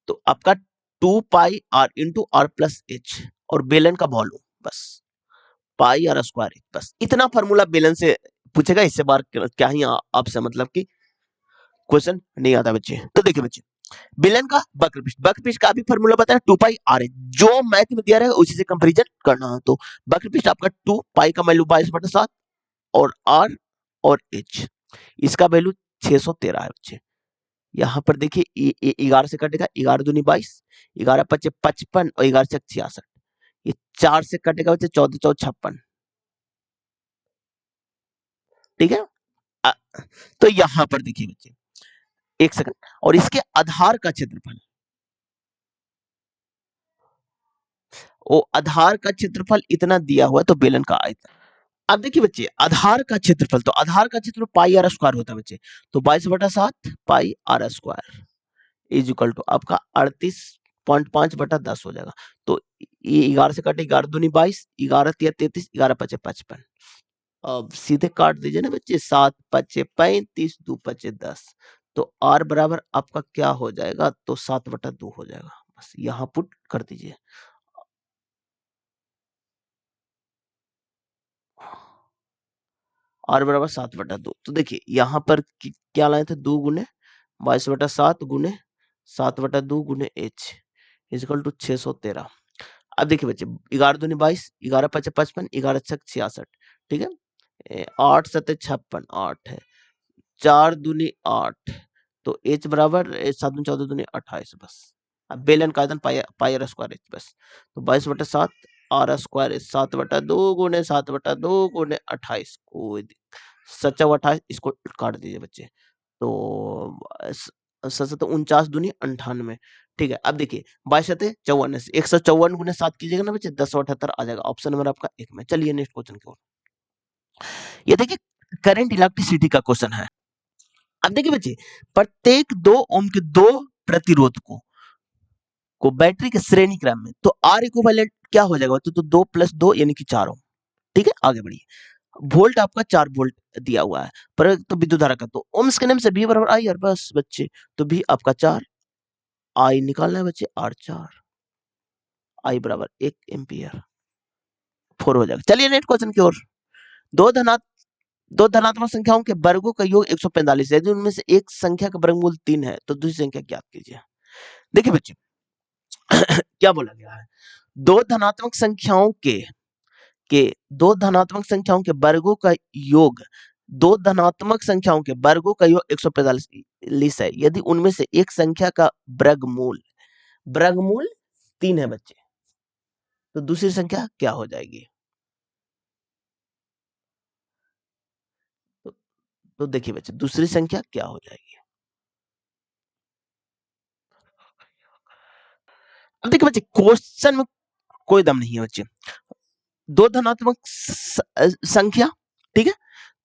तो आपका 2 pi r into r plus h, और बेलन का वॉल्यूम बस पाई आर स्क्वायर एच। बस इतना फार्मूला बेलन से पूछेगा, इससे बार क्या ही आपसे मतलब कि क्वेश्चन नहीं आता बच्चे। तो देखिए बच्चे बेलन का वक्रपृष्ठ का भी फार्मूला पता है 2 पाई आर एच, जो मैथ में दिया रहेगा उसी से कंपैरिजन करना है। तो वक्रपृष्ठ आपका 2 पाई का वैल्यू 22/7 और आर और एच इसका वैल्यू 613 है बच्चे। यहाँ पर देखिए 11 से कटेगा, 11 दूनी 22, 11 पचे 55 और 11 से 66। ये 4 से कटेगा बच्चे 14 14 56। ठीक है। अ, तो यहाँ पर देखिए बच्चे एक सेकंड, और इसके आधार का क्षेत्रफल, वो आधार का क्षेत्रफल इतना दिया हुआ है, तो बेलन का आयतन। अब देखिए बच्चे आधार का क्षेत्रफल, तो आधार का क्षेत्रफल पाई आर स्क्वायर होता है बच्चे। तो 22/7 pi r square is equal to आपका 38.5/10 हो जाएगा। तो ये 11 से काटे 11 दूनी 22, 11 तिया 33, 11 पचे 55। अब सीधे काट दीजिए ना बच्चे, 7 पचे 35, 2 पचे 10। तो आर बराबर आपका क्या हो जाएगा? तो 7/2 हो जाएगा। बस यहाँ पुट कर दीजिए। आर बराबर 7/2। तो देखिए यहाँ पर क्या लाए थे? 2 गुने 22/7 गुने 7/2 गुने एच इजकल टू 613। अब देखिए बच्चे 11 दूनी 22, 11 पचे 55, 11 छक 66। ठीक है। 8 सते 56, 8 है, 4 दूनी 8। तो एच बराबर 7 दूनी 14 दूनी 28। बस अब बेलन का आयतन पाई आर स्क्वायर एच। बस तो 22/7 आर स्क्वायर 7/2 गुने 7/2 गुने 28। कोई सच्चा 28, इसको काट दीजिए बच्चे। तो 49 दूनी 98। ठीक है। अब देखिए 22 से 154 गुने 7 कीजिएगा ना बच्चे, 1078 आ जाएगा। ऑप्शन नंबर आपका 1 में। चलिए नेक्स्ट क्वेश्चन की ओर। ये देखिए करंट इलेक्ट्रिसिटी का क्वेश्चन है। अब देखिए बच्चे प्रत्येक 2 ओम के 2 प्रतिरोध को बैटरी के श्रेणी क्रम में, तो आर इक्विवेलेंट क्या हो जाएगा? तो 2 + 2 यानी कि 4 ओम। ठीक है, आगे बढ़िए। वोल्ट आपका 4 वोल्ट दिया हुआ है, पर तो विद्युत धारा का तो ओम्स के नियम से V बराबर I, और बस बच्चे तो V आपका 4, I निकालना है बच्चे R4, I बराबर 1 एम्पियर 4 हो जाएगा। चलिए नेक्स्ट क्वेश्चन की ओर। दो धनात्मक दो धनात्मक संख्याओं के वर्गों का योग 145 है। यदि उनमें से एक संख्या का वर्गमूल 3 है तो दूसरी संख्या ज्ञात कीजिए। देखिए बच्चे क्या बोला गया है? दो धनात्मक संख्याओं के दो धनात्मक संख्याओं के वर्गों का योग दो धनात्मक संख्याओं के वर्गों का योग 145 है। यदि उनमें से एक संख्या का वर्गमूल 3 है बच्चे, तो दूसरी संख्या क्या हो जाएगी? तो देखिए बच्चे दूसरी संख्या क्या हो जाएगी? अब देखिए बच्चे क्वेश्चन में कोई दम नहीं है बच्चे। दो धनात्मक संख्या, ठीक है,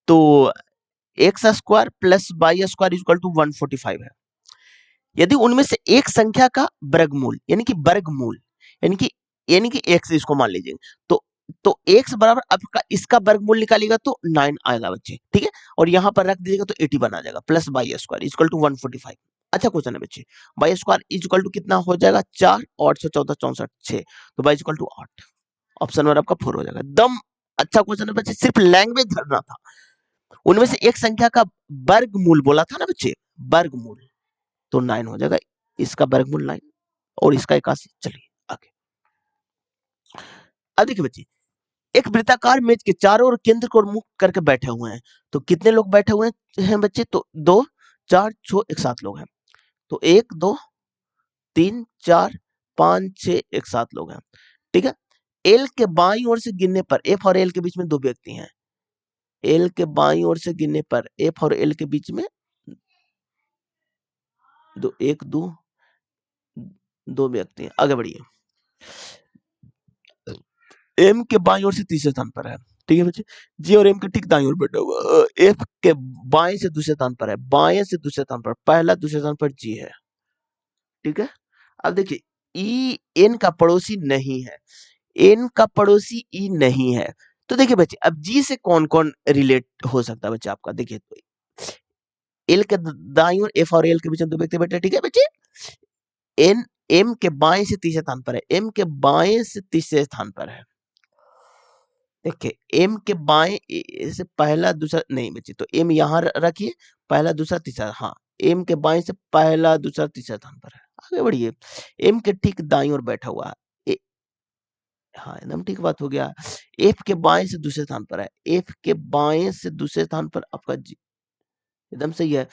तो x square plus y square equal to 145 है। यदि उनमें से एक संख्या का वर्गमूल यानी कि एक्स इसको मान लीजिए, तो एक्स बराबर आपका इसका वर्गमूल निकालिएगा तो 9 आएगा बच्चे। ठीक है, और यहां पर रख दीजिएगा तो 81 आ जाएगा, plus y square equal to 145। अच्छा क्वेश्चन है बच्चे, y square is equal to कितना हो जाएगा 4, 8 से 14 64 6, तो y is equal to 8, option number आपका 4 हो जाएगा। एकदम अच्छा क्वेश्चन है बच्चे, सिर्फ लैंग्वेज धरना था। उनमें से एक संख्या का वर्गमूल बोला था ना बच्चे, वर्गमूल, तो 9 हो जाएगा, इसका वर्गमूल 9 और इसका 81। चलिए आगे। अब देखिए बच्चे, एक वृत्ताकार मेज के चारों ओर केंद्र को मुक्त करके बैठे हुए हैं, तो कितने लोग बैठे हुए हैं बच्चे, तो 2 4 6 एक साथ लोग हैं, तो 1 2 3 4 5 6 एक साथ लोग हैं, ठीक है। एल के बाईं ओर से गिनने पर एफ और एल के बीच में दो व्यक्ति हैं, एल के बाईं ओर से गिनने पर एफ और एल के बीच में दो, एक दो दो व्यक्ति हैं। आगे बढ़िए, एम के बाईं ओर से तीसरे स्थान पर है, ठीक है बच्चे, जी और एम के ठीक दाईं ओर बैठा हुआ, एफ के बाएं से दूसरे स्थान पर है, बाएं से दूसरे स्थान पर, पहला दूसरे स्थान पर जी है, ठीक है। अब देखिए, ई एन का पड़ोसी नहीं है, एन का पड़ोसी ई नहीं है, तो देखिए बच्चे अब जी से कौन कौन रिलेट हो सकता है बच्चे आपका, देखिए एल के दाईं ओर एफ और एल के बीच में दो व्यक्ति बैठे, ठीक है बच्चे। एन एम के बाएं से तीसरे स्थान पर है, एम के बाएं से तीसरे स्थान पर है, देखिए एम के बाएं से पहला दूसरा नहीं बच्चे, तो एम यहाँ रखिए, पहला दूसरा तीसरा, हाँ एम के बाएं से पहला दूसरा तीसरा स्थान पर है। आगे बढ़िए, एम के ठीक दाईं ओर बैठा हुआ है, हाँ एकदम ठीक बात हो गया, एफ के बाएं से दूसरे स्थान पर है, एफ के बाएं से दूसरे स्थान पर आपका जी, एकदम सही है।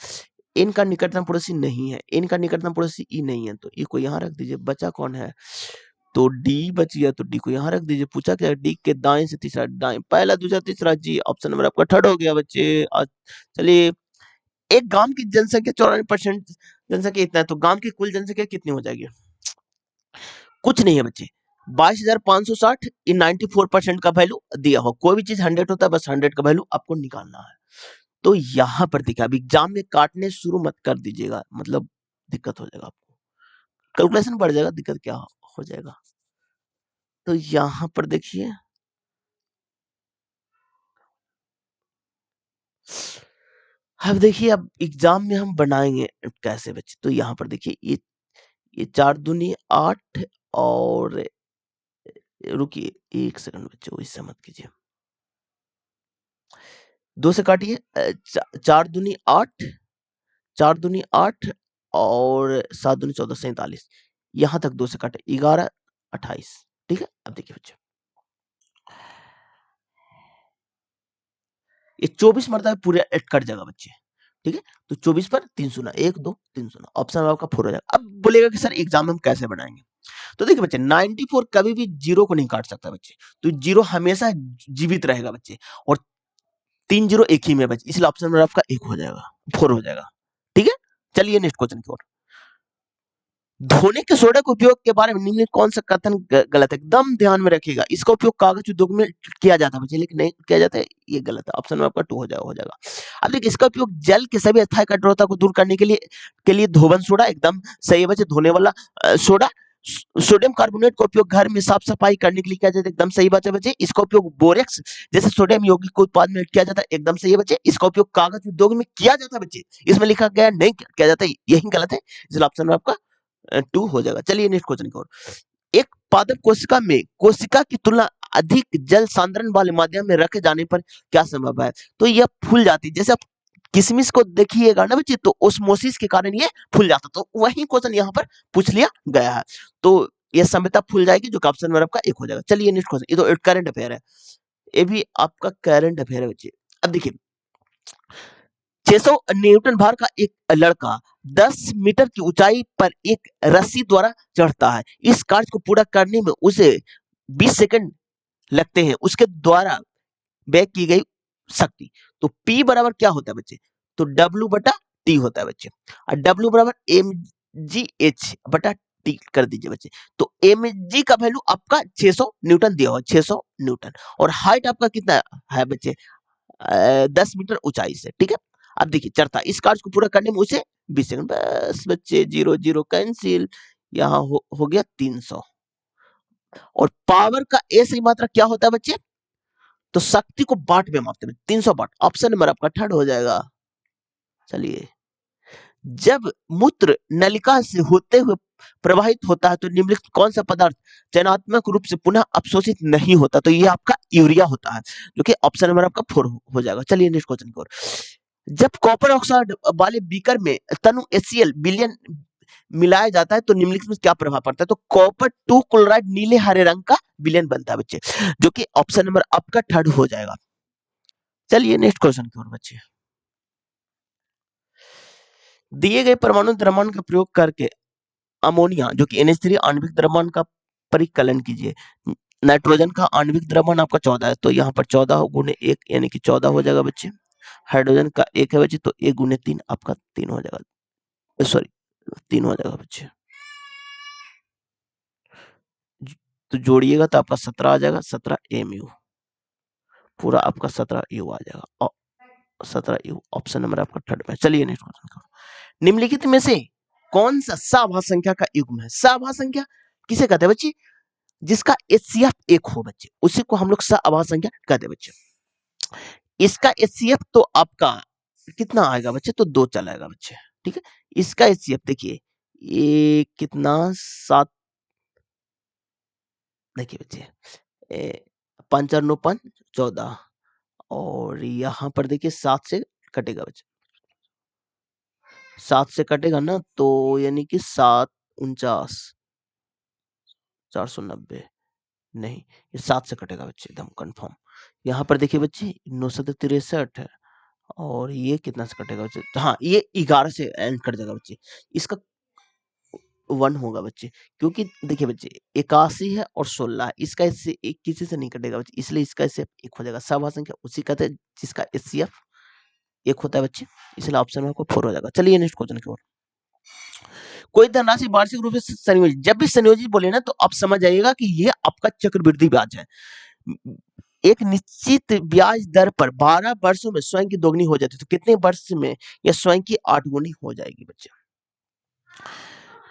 एन का निकटतम पड़ोसी नहीं है, एन का निकटतम पड़ोसी ई नहीं है, तो ई को यहाँ रख दीजिए, बचा कौन है, तो डी बच गया, तो डी को यहाँ रख दीजिए। पूछा क्या, डी के दाएं से तीसरा, दाएं पहला दूसरा तीसरा जी, ऑप्शन नंबर आपका थर्ड हो गया बच्चे। चलिए, एक गांव की जनसंख्या 94% जनसंख्या इतना है, तो गांव की कुल जनसंख्या कितनी हो जाएगी, कुछ नहीं है बच्चे, 22,560 इन 94% का वैल्यू दिया हो, कोई भी चीज 100 होता है, बस 100 का वैल्यू आपको निकालना है। तो यहाँ पर देखिए, अब एग्जाम में काटने शुरू मत कर दीजिएगा, मतलब दिक्कत हो जाएगा आपको, कैलकुलेशन बढ़ जाएगा, दिक्कत क्या हो जाएगा। तो यहाँ पर देखिए, अब देखिए, अब एग्जाम में हम बनाएंगे कैसे बच्चे, तो यहाँ पर देखिए, ये 4 दूनी 8, और रुकिए 1 सेकंड बच्चे, इससे मत कीजिए, 2 से काटिए, 4 दूनी 8, 4 दूनी 8 और 7 दूनी 14 47, यहाँ तक 2 से काटे 11 28, ठीक है। अब देखिए बच्चे, ये 24 मरतबा पूरे कट जाएगा बच्चे, ठीक है। तो 24 पर 3 शून्य, 1 2 3 शून्य, ऑप्शन आपका 4 हो जाएगा। अब बोलेगा कि सर एग्जाम में हम कैसे बनाएंगे, तो देखिए बच्चे 94 कभी भी जीरो को नहीं काट सकता बच्चे, तो जीरो हमेशा जीवित रहेगा बच्चे, और 3 जीरो एक ही में बच्चे, इसलिए ऑप्शन नंबर आपका 1 हो जाएगा, 4 हो जाएगा, ठीक है। चलिए नेक्स्ट क्वेश्चन की ओर, धोने के सोडा के उपयोग के बारे में निम्नलिखित कौन सा कथन गलत है, एकदम ध्यान में रखिएगा, इसका उपयोग कागज उद्योग में किया जाता है बच्चे, लेकिन नहीं किया जाता है, ये गलत है, ऑप्शन में आपका 2 हो जाएगा। अब देखिए, इसका उपयोग जल के सभी अस्थायी कठोरता को दूर करने के लिए धोवन सोडा, एकदम सही है बच्चे, धोने वाला सोडा। सोडियम कार्बोनेट का उपयोग घर में साफ सफाई करने के लिए किया जाता है, एकदम सही बात है बच्चे। इसका उपयोग बोरेक्स जैसे सोडियम यौगिक के उत्पाद में किया जाता है, एकदम सही है बच्चे। इसका उपयोग कागज उद्योग में किया जाता है बच्चे, इसमें लिखा गया नहीं किया जाता, यही गलत है, इसलिए ऑप्शन में आपका 2 हो जाएगा। चलिए नेक्स्ट क्वेश्चन की ओर, एक पादप कोशिका में कोशिका की तुलना अधिक जल सांद्रण वाले माध्यम में रखे जाने पर क्या संभव है, तो यह फूल जाती है, जैसे आप किशमिश को देखिएगा ना बच्चे, तो ओस्मोसिस के कारण ये फूल जाता, तो वही क्वेश्चन यहाँ पर पूछ लिया गया है, तो ये संभवतः फूल जाएगी, जो ऑप्शन नंबर आपका 1 हो जाएगा। चलिए नेक्स्ट क्वेश्चन, ये तो करंट अफेयर है, ये भी आपका करंट अफेयर है बच्चे। अब देखिए, 600 न्यूटन भार का एक लड़का 10 मीटर की ऊंचाई पर एक रस्सी द्वारा चढ़ता है, इस कार्य को पूरा करने में उसे 20 सेकंड लगते हैं, उसके द्वारा व्यय की गई शक्ति, तो P बराबर क्या होता है बच्चे, तो W बटा T होता है बच्चे, और W बराबर mgh बटा T कर दीजिए बच्चे, तो mg का वैल्यू आपका 600 न्यूटन दिया हुआ, 600 न्यूटन, और हाइट आपका कितना है बच्चे, 10 मीटर ऊंचाई से, ठीक है। अब देखिए, चढ़ता, इस कार्य को पूरा करने में उसे 20 सेकंड, बस बच्चे 0 0 कैंसिल, यहाँ हो गया 300, और पावर का ए सही मात्रा क्या होता है बच्चे, तो शक्ति को वाट में मापते हैं, 300 वाट, ऑप्शन नंबर आपका थर्ड हो जाएगा। चलिए जब मूत्र नलिका से होते हुए प्रवाहित होता है तो निम्नलिखित कौन सा पदार्थ चयनात्मक रूप से पुनः अवशोषित नहीं होता? तो ये आपका यूरिया होता है, जो कि ऑप्शन नंबर आपका 4 हो जाएगा। चलिए नेक्स्ट क्वेश्चन की ओर। जब कॉपर ऑक्साइड वाले बीकर में तनु HCl विलयन मिलाया जाता है तो निम्नलिखित में क्या प्रभाव पड़ता है? तो कॉपर 2 क्लोराइड नीले हरे रंग का विलयन बनता है बच्चे, जो कि ऑप्शन नंबर आपका 3 हो जाएगा। चलिए नेक्स्ट क्वेश्चन की ओर बच्चे। दिए गए परमाणु द्रव्यमान का प्रयोग करके अमोनिया जो कि NH3 आणविक द्रव्यमान का परिकलन कीजिए। नाइट्रोजन का आणविक द्रव्यमान आपका 14 है, तो यहाँ पर 14 गुने 1 यानी कि 14 हो जाएगा बच्चे। हाइड्रोजन का 1 है बच्चे, तो 1 गुने 3 आपका 3 हो जाएगा, सॉरी 3 हो जाएगा बच्चे। तो जोड़िएगा तो आपका 17 आ जाएगा, 17 mu, पूरा आपका 17 u आ जाएगा, और 17 u ऑप्शन नंबर आपका 3 में। चलिए नेक्स्ट क्वेश्चन करो। निम्नलिखित में से कौन सा सभाज्य संख्या का युग्म है? सभाज्य संख्या किसे कहते हैं बच्चे? जिसका HCF 1 हो बच्चे, उसी को हम लोग सभाज्य संख्या कहते हैं बच्चे। इसका HCF तो आपका कितना आएगा बच्चे? तो 2 चलाएगा बच्चे, ठीक है। इसका HCF देखिए, ये कितना 7, देखिए बच्चे 5 और 9 5 14, और यहाँ पर देखिए 7 से कटेगा बच्चे, 7 से कटेगा ना, तो यानी कि 7 49 490, नहीं ये 7 से कटेगा बच्चे, एकदम कंफर्म। यहाँ पर देखिए बच्चे 963 है, और ये कितना से कटेगा बच्चे? हाँ ये 11 से एंड कट जाएगा बच्चे, इसका 1 होगा बच्चे, क्योंकि देखिए बच्चे 81 है और 16 है, इसका इससे एक किसी से नहीं कटेगा बच्चे, इसलिए इसका HCF 1 हो जाएगा। सभाज्य संख्या उसी कहते हैं जिसका HCF 1 होता है बच्चे, इसलिए ऑप्शन में आपको 4 हो जाएगा। चलिए नेक्स्ट क्वेश्चन की ओर। कोई धनराशि वार्षिक रूप से संयोजित, जब भी संयोजित बोले ना तो आप समझ जाइएगा कि ये आपका चक्रवृद्धि ब्याज है। एक निश्चित ब्याज दर पर 12 वर्षों में स्वयं की दोगुनी हो जाती है, तो कितने वर्ष में यह स्वयं की 8 गुनी हो जाएगी बच्चे?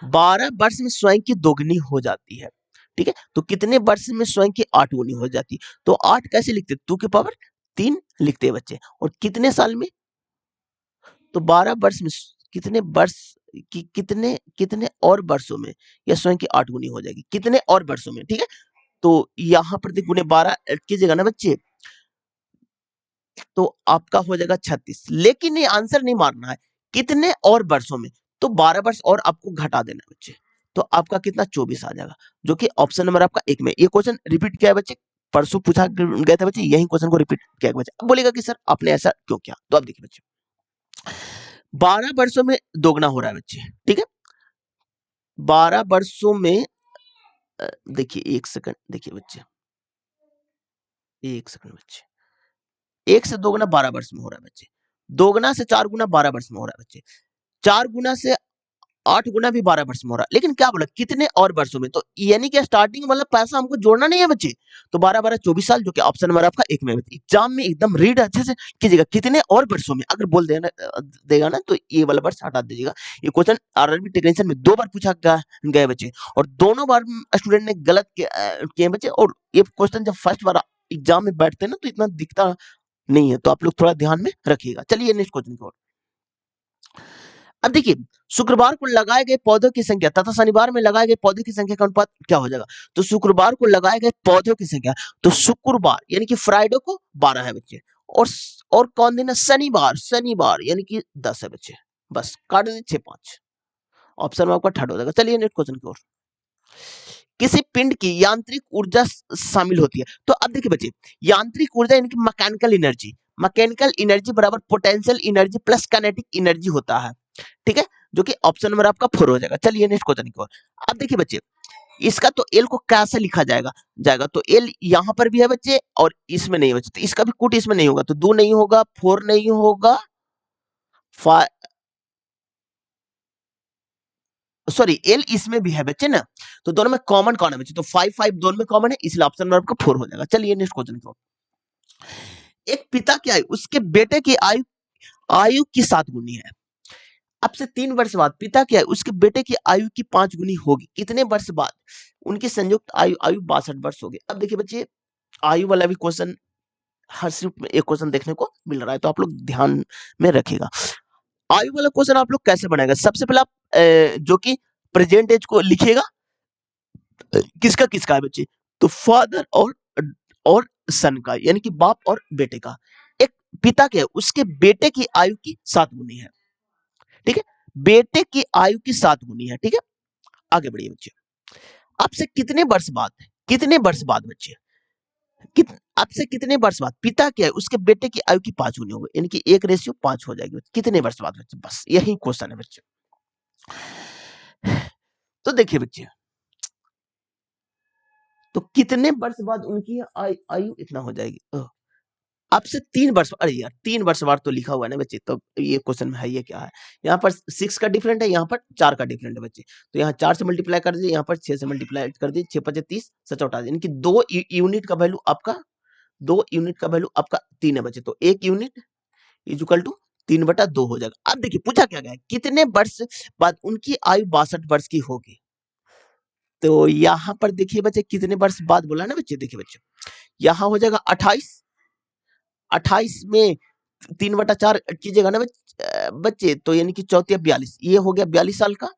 12 वर्ष में स्वयं की दोगुनी हो जाती है, ठीक है। तो कितने वर्ष में स्वयं की 8 गुनी हो जाती है? तो 8 कैसे लिखते? 2 की पावर 3 लिखते हैं बच्चे, और कितने साल में? तो 12 वर्ष में कितने वर्ष की कितने कितने और वर्षों में यह स्वयं की 8 गुनी हो जाएगी, कितने और वर्षों में, ठीक है। तो यहाँ पर देखिए गुने 12 कीजिएगा ना बच्चे, तो आपका हो जाएगा 36, लेकिन ये आंसर नहीं मारना है, कितने और वर्षों में, तो 12 वर्ष और आपको घटा देना है बच्चे, तो आपका कितना 24 आ जाएगा, जो कि ऑप्शन नंबर आपका 1 में। ये क्वेश्चन रिपीट किया है बच्चे, परसों पूछा गया था बच्चे, यही क्वेश्चन को रिपीट किया गया बच्चे। अब बोलेगा कि सर आपने ऐसा क्यों किया? तो अब देखिए बच्चे, 12 वर्षों में दोगुना हो रहा है बच्चे, ठीक है। 12 वर्षों में देखिए 1 सेकंड, देखिए बच्चे 1 सेकंड बच्चे, 1 से दोगुना 12 वर्ष में हो रहा है बच्चे, दोगुना से 4 गुना 12 वर्ष में हो रहा है बच्चे, 4 गुना से 8 गुना भी 12 वर्ष में हो रहा है, लेकिन क्या बोला कितने और वर्षों में, तो यानी कि स्टार्टिंग मतलब पैसा हमको जोड़ना नहीं है बच्चे, तो 12 12 24 साल, जो कि ऑप्शन नंबर आपका 1 में है। एग्जाम में एकदम रीड अच्छे से कीजिएगा, कितने और वर्षों में, अगर बोल देगा ना तो ये वाला वर्ष हटा दीजिएगा। ये क्वेश्चन आरआरबी टेक्नीशियन में 2 बार पूछा गया बच्चे, और दोनों बार स्टूडेंट ने गलत किए बच्चे, और ये क्वेश्चन जब फर्स्ट बार एग्जाम में बैठते हैं ना तो इतना दिखता नहीं है, तो आप लोग थोड़ा ध्यान में रखिएगा। चलिए नेक्स्ट क्वेश्चन की ओर। अब देखिए, शुक्रवार को लगाए गए पौधों की संख्या तथा शनिवार में लगाए गए पौधे की संख्या का अनुपात क्या हो जाएगा? तो शुक्रवार को लगाए गए पौधों की संख्या, तो शुक्रवार यानी कि फ्राइडे को 12 है बच्चे, और और कौन दिन है? शनिवार, शनिवार यानी कि 10 है बच्चे, बस काट दीजिए 6 5, ऑप्शन में आपका थर्ड हो जाएगा। चलिए नेक्स्ट क्वेश्चन की ओर। किसी पिंड की यांत्रिक ऊर्जा शामिल होती है, तो अब देखिए बच्चे, यांत्रिक ऊर्जा यानी कि मैकेनिकल एनर्जी, मैकेनिकल एनर्जी बराबर potential energy plus kinetic energy होता है, ठीक है, जो कि ऑप्शन नंबर आपका 4 हो जाएगा। चलिए नेक्स्ट क्वेश्चन की ओर। अब देखिए बच्चे, इसका तो एल को कैसे लिखा जाएगा तो एल यहाँ पर भी है बच्चे, और इसमें नहीं है बच्चे, तो इसका भी कूट इसमें नहीं होगा, तो 2 नहीं होगा, 4 नहीं होगा, सॉरी एल इसमें भी है बच्चे ना, तो दोनों में कॉमन कौन है बच्चे? तो 5 5 दोनों में कॉमन है, इसलिए ऑप्शन नंबर आपका 4 हो जाएगा। चलिए नेक्स्ट क्वेश्चन की ओर। एक पिता की आयु उसके बेटे की आयु आयु की 7 गुनी है, अब से 3 वर्ष बाद पिता की आयु उसके बेटे की आयु की 5 गुनी होगी, कितने वर्ष बाद? उनकी संयुक्त आयु आयु 62 वर्ष होगी। अब देखिए बच्चे, आयु वाला भी क्वेश्चन हर शिफ्ट में एक क्वेश्चन देखने को मिल रहा है, तो आप लोग ध्यान में रखिएगा। आयु वाला क्वेश्चन आप लोग कैसे बनाएगा? सबसे पहले आप जो कि प्रेजेंट एज को लिखिएगा, किसका किसका है बच्चे, तो फादर और सन का, यानी कि बाप और बेटे का। एक पिता के उसके बेटे की आयु की 7 गुनी है, ठीक है, बेटे की आयु की 7 गुनी है, ठीक है। आगे बढ़िए बच्चे, आपसे कितने वर्ष बाद बच्चे, आपसे कितने वर्ष बाद पिता क्या है उसके बेटे की आयु की 5 गुनी होगी, यानी कि 1:5 हो जाएगी। कितने वर्ष बाद बच्चे, बस यही क्वेश्चन है बच्चे। तो देखिए बच्चे, तो कितने वर्ष बाद उनकी आयु इतना हो जाएगी, आपसे 3 वर्ष, अरे यार 3 वर्ष बाद तो लिखा हुआ है ना बच्चे, तो ये क्वेश्चन में है, ये क्या है, यहाँ पर 6 का डिफरेंट है, यहाँ पर 4 का डिफरेंट है बच्चे, तो यहाँ 4 से मल्टीप्लाई कर दीजिए, यहाँ पर 6 से मल्टीप्लाई कर दीजिए, 6×5 = 30, 7 यानी कि 2 यूनिट का वैल्यू आपका, 2 यूनिट का वैल्यू आपका 3 है बच्चे, तो 1 यूनिट इक्वल टू 3/2 हो जाएगा। अब देखिए पूछा क्या गया है, कितने वर्ष बाद उनकी आयु 62 वर्ष की होगी, तो यहाँ पर देखिए बच्चे कितने वर्ष बाद बोला ना बच्चे, देखिए बच्चे यहाँ हो जाएगा 28, 28 में 3/4 कीजिएगा ना बच्चे, तो यानी कि 34 42, ये हो गया 42 साल का,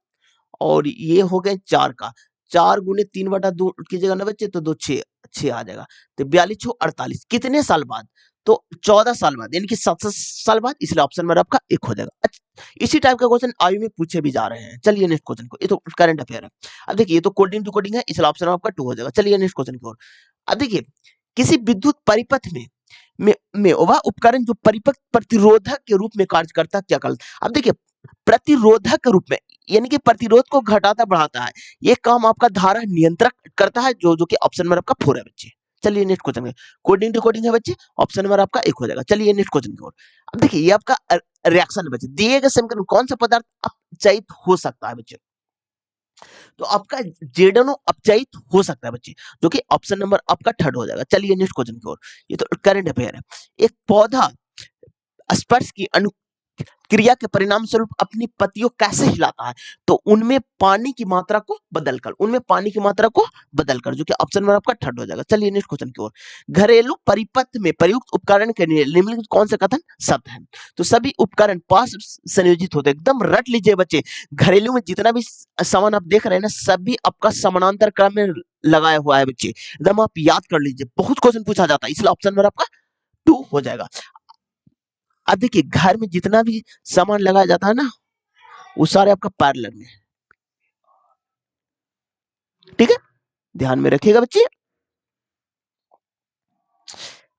और ये हो गए 4 का, 4 गुने 3/2 कीजिएगा ना बच्चे, तो 2 6 6 आ जाएगा, तो 42 6 48, कितने साल बाद, तो 14 साल बाद, यानी कि 7 साल बाद, इसलिए ऑप्शन नंबर आपका 1 हो जाएगा। अच्छा, इसी टाइप का क्वेश्चन आयु में पूछे भी जा रहे हैं। चलिए नेक्स्ट क्वेश्चन को, ये तो करंट अफेयर है। अब देखिए ये तो कोडिंग टू कोडिंग है, इसलिए ऑप्शन आपका 2 हो जाएगा। चलिए नेक्स्ट क्वेश्चन की ओर। अब देखिए, किसी विद्युत परिपथ में वह उपकरण जो परिपथ प्रतिरोधक के रूप में कार्य करता है, क्या करता, अब देखिए प्रतिरोधक के रूप में, यानी कि प्रतिरोध को घटाता बढ़ाता है, ये काम आपका धारा नियंत्रक करता है, जो कि ऑप्शन नंबर आपका 4 है बच्चे। चलिए नेक्स्ट क्वेश्चन है, कोडिंग टू कोडिंग है बच्चे, ऑप्शन नंबर आपका 1 हो जाएगा। चलिए नेक्स्ट क्वेश्चन की ओर। अब देखिए ये आपका रिएक्शन है बच्चे, दिए गए समीकरण कौन सा पदार्थ अपचयित हो सकता है बच्चे, तो आपका जेडनो अपचयित हो सकता है बच्चे, जो कि ऑप्शन नंबर आपका 3 हो जाएगा। चलिए नेक्स्ट क्वेश्चन की ओर, ये तो करंट अफेयर है। एक पौधा स्पर्श की क्रिया के परिणाम स्वरूप अपनी पत्तियों कैसे हिलाता है, तो उनमें पानी की मात्रा को बदलकर, जो कि ऑप्शन नंबर आपका 3 हो जाएगा। चलिए नेक्स्ट क्वेश्चन की ओर। घरेलू परिपथ में प्रयुक्त उपकरण के लिए निम्नलिखित कौन से कथन सत्य है, तो सभी उपकरण पास संयोजित होते हैं, एकदम रट लीजिए बच्चे, घरेलू में जितना भी सामान आप देख रहे हैं ना, सभी आपका समानांतर क्रम में लगाया हुआ है बच्चे, एकदम आप याद कर लीजिए, बहुत क्वेश्चन पूछा जाता है, इसलिए ऑप्शन नंबर आपका 2 हो जाएगा। अब देखिए घर में जितना भी सामान लगाया जाता है ना, वो सारे आपका पैरेलल में, ठीक है, ध्यान में रखिएगा बच्चे।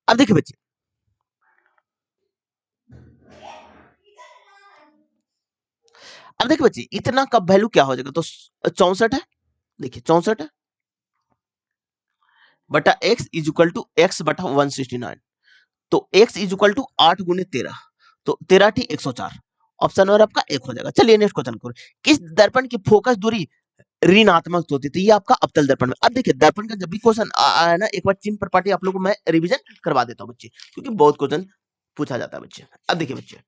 अब देखिए बच्चे, इतना का वैल्यू क्या हो जाएगा, तो 64 है, देखिए 64 है बटा x is equal to x बटा 169, तो x इज इक्वल टू 8 गुने 13, तो 13 ठी 104, ऑप्शन नंबर आपका 1 हो जाएगा। चलिए नेक्स्ट क्वेश्चन करो। किस दर्पण की फोकस दूरी ऋणात्मक होती थी, ये आपका अवतल दर्पण में। अब देखिए दर्पण का जब भी क्वेश्चन आया ना, एक बार चिन्ह प्रपाटी आप लोगों को मैं रिवीजन करवा देता हूँ बच्चे, क्योंकि बहुत क्वेश्चन पूछा जाता है बच्चे। अब देखिए बच्चे,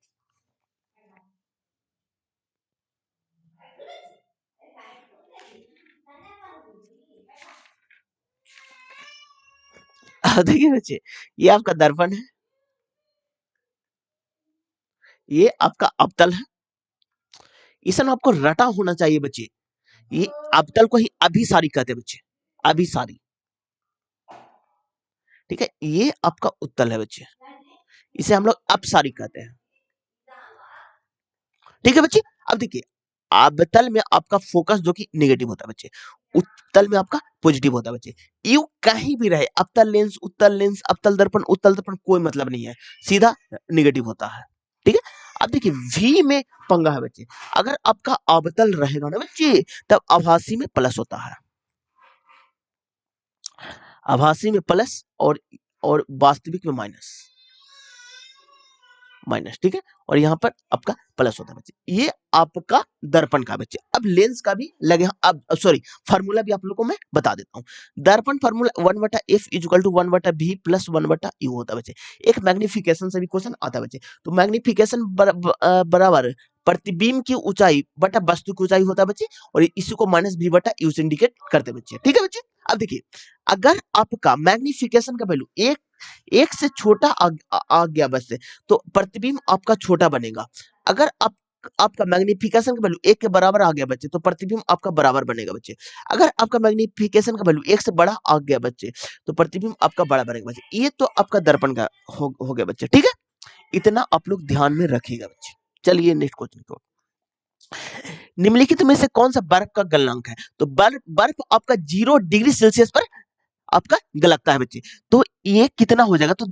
देखिए बच्चे, ये आपका दर्पण है, ये आपका अवतल है, इसे ना आपको रटा होना चाहिए बच्चे, ये अवतल को ही अभिसारी कहते हैं बच्चे, अभिसारी, ठीक है, ये आपका उत्तल है बच्चे, इसे हम लोग अपसारी कहते हैं, ठीक है बच्चे। अब देखिए अवतल में आपका फोकस जो कि नेगेटिव होता है बच्चे, उत्तल में आपका पॉजिटिव होता है बच्चे, यू कहीं भी रहे, अवतल लेंस, उत्तल लेंस, अवतल दर्पण, उत्तल दर्पण, कोई मतलब नहीं है, सीधा नेगेटिव होता है, ठीक है। अब देखिए वी में पंगा है बच्चे, अगर आपका अवतल रहेगा ना बच्चे, तब आभासी में प्लस होता है, आभासी में प्लस और वास्तविक में माइनस, ठीक है, और यहाँ पर आपका प्लस होता है बच्चे, ये आपका दर्पण का बच्चे। अब लेंस का भी लगे, अब सॉरी फार्मूला भी आप लोगों को मैं बता देता हूँ। दर्पण formula 1/f is equal to 1/v plus 1/u होता है बच्चे। एक मैग्निफिकेशन से भी क्वेश्चन आता है बच्चे, तो मैग्निफिकेशन बराबर प्रतिबिंब की ऊंचाई बटा वस्तु की ऊंचाई होता है बच्चे, और इसी को -v/u से इंडिकेट करते हैं बच्चे, ठीक है बच्चे। अब देखिए अगर आपका मैग्निफिकेशन का वैल्यू एक से छोटा आ गया बस से, तो प्रतिबिंब आपका छोटा बनेगा। अगर आप आपका मैग्नीफिकेशन का वैल्यू 1 के बराबर आ गया बच्चे, तो प्रतिबिंब आपका बराबर बनेगा बच्चे। अगर आपका मैग्नीफिकेशन का वैल्यू 1 से बड़ा आ गया बच्चे, तो प्रतिबिंब आपका बड़ा बनेगा बच्चे। ये तो आपका दर्पण का हो गया बच्चे, ठीक है। इतना आप लोग ध्यान में रखिएगा बच्चे। चलिए नेक्स्ट क्वेश्चन को, निम्नलिखित में से कौन सा बर्फ का गलनांक है? तो बर्फ बर्फ आपका 0 डिग्री सेल्सियस पर आपका गलता है बच्चे, तो ये कितना हो जाएगा? तो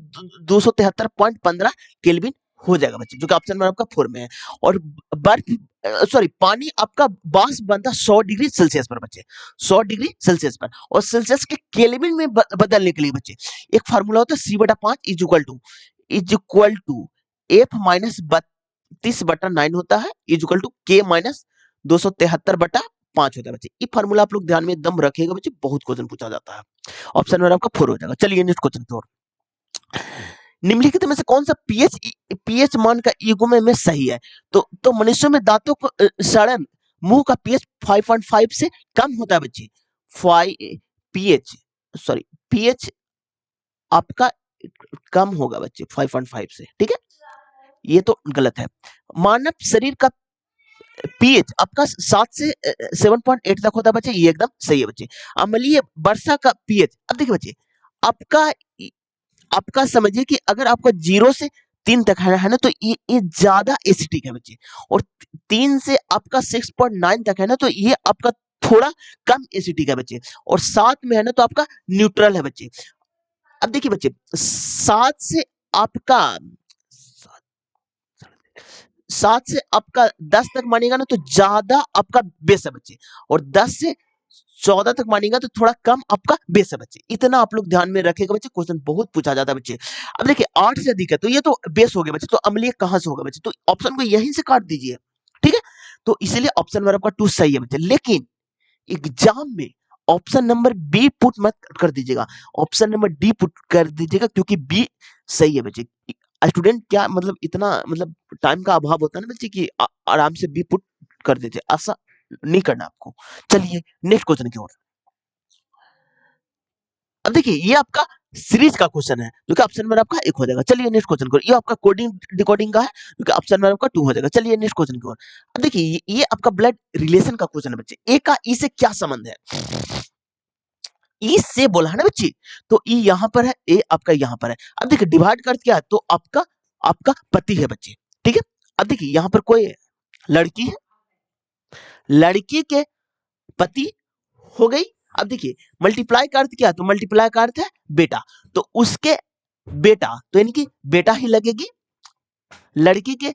273.15 केल्विन हो जाएगा बच्चे, जो कि ऑप्शन नंबर आपका 4 में है। और बर्फ सॉरी पानी आपका वाष्प बनता 100 डिग्री सेल्सियस पर बच्चे, 100 डिग्री सेल्सियस पर। और सेल्सियस के केल्विन में बदलने के लिए बच्चे एक फार्मूला होता है C/5 is equal to F minus 32/9 होता है, is equal to K minus 273/5 होता है बच्चे। ये फार्मूला आप लोग ध्यान में एकदम रखिएगा बच्चे, बहुत क्वेश्चन पूछा जाता है। ऑप्शन नंबर आपका 4 हो जाएगा। चलिए नेक्स्ट क्वेश्चन की ओर, निम्नलिखित में से कौन सा पीएच मान का युग्म में सही है? तो मनुष्यों में दांतों को सड़न मुंह का पीएच 5.5 से कम होता है बच्चे। 5 पीएच सॉरी पीएच आपका कम होगा बच्चे 5.5 से, ठीक है। ये तो गलत है। मानव शरीर का पीएच आपका 7 से 7.8 तक होता है बच्चे, ये एकदम सही है बच्चे। अम्लीय वर्षा का पीएच, अब देखिए बच्चे आपका आपका समझिए कि अगर आपका 0 से 3 तक है ना, तो ये ज्यादा एसिडिक है बच्चे। और 3 से आपका 6.9 तक है ना, तो ये आपका थोड़ा कम एसिडिक है बच्चे। और 7 में है ना, तो आपका न्यूट्रल है बच्चे। अब देखिए बच्चे 7 से आपका 7 से आपका 10 तक मानेगा ना, तो ज्यादा आपका बेस है बच्चे। और 10 से 14 तक मानेगा तो थोड़ा कम आपका बेस है बच्चे। इतना आप लोग ध्यान में रखेगा बच्चे, क्वेश्चन बहुत पूछा जाता है बच्चे। अब देखिए 8 से अधिक है, तो ये तो बेस हो गया बच्चे, तो अम्लीय कहां से होगा बच्चे? तो ऑप्शन को यहीं से काट दीजिए, ठीक है। तो इसीलिए ऑप्शन नंबर आपका 2 सही है बच्चे। लेकिन एग्जाम में ऑप्शन नंबर बी पुट मत कर दीजिएगा, ऑप्शन नंबर डी पुट कर दीजिएगा, क्योंकि बी सही है बच्चे। स्टूडेंट क्या मतलब इतना मतलब टाइम का अभाव होता है ना बच्चे कि आराम से बी पुट कर देते, ऐसा नहीं करना आपको। चलिए नेक्स्ट क्वेश्चन की ओर, अब देखिए ये आपका सीरीज का क्वेश्चन है, जो कि ऑप्शन नंबर आपका 1 हो जाएगा। चलिए नेक्स्ट क्वेश्चन की ओर, ये आपका कोडिंग डिकोडिंग का है, जो कि ऑप्शन नंबर आपका 2 हो जाएगा। चलिए नेक्स्ट क्वेश्चन की ओर, अब देखिए ये आपका ब्लड रिलेशन का क्वेश्चन है बच्चे। ए का ई से क्या संबंध है? ई से बोला है ना बच्चे, तो ई यहाँ पर है, ए आपका यहाँ पर है। अब देखिए डिवाइड कर क्या है, तो आपका आपका पति है बच्चे, ठीक है। अब देखिए यहाँ पर कोई लड़की है, लड़की के पति हो गई। अब देखिए मल्टीप्लाई का अर्थ क्या है? तो मल्टीप्लाई का अर्थ है बेटा, तो उसके बेटा, तो यानी कि बेटा ही लगेगी, लड़की के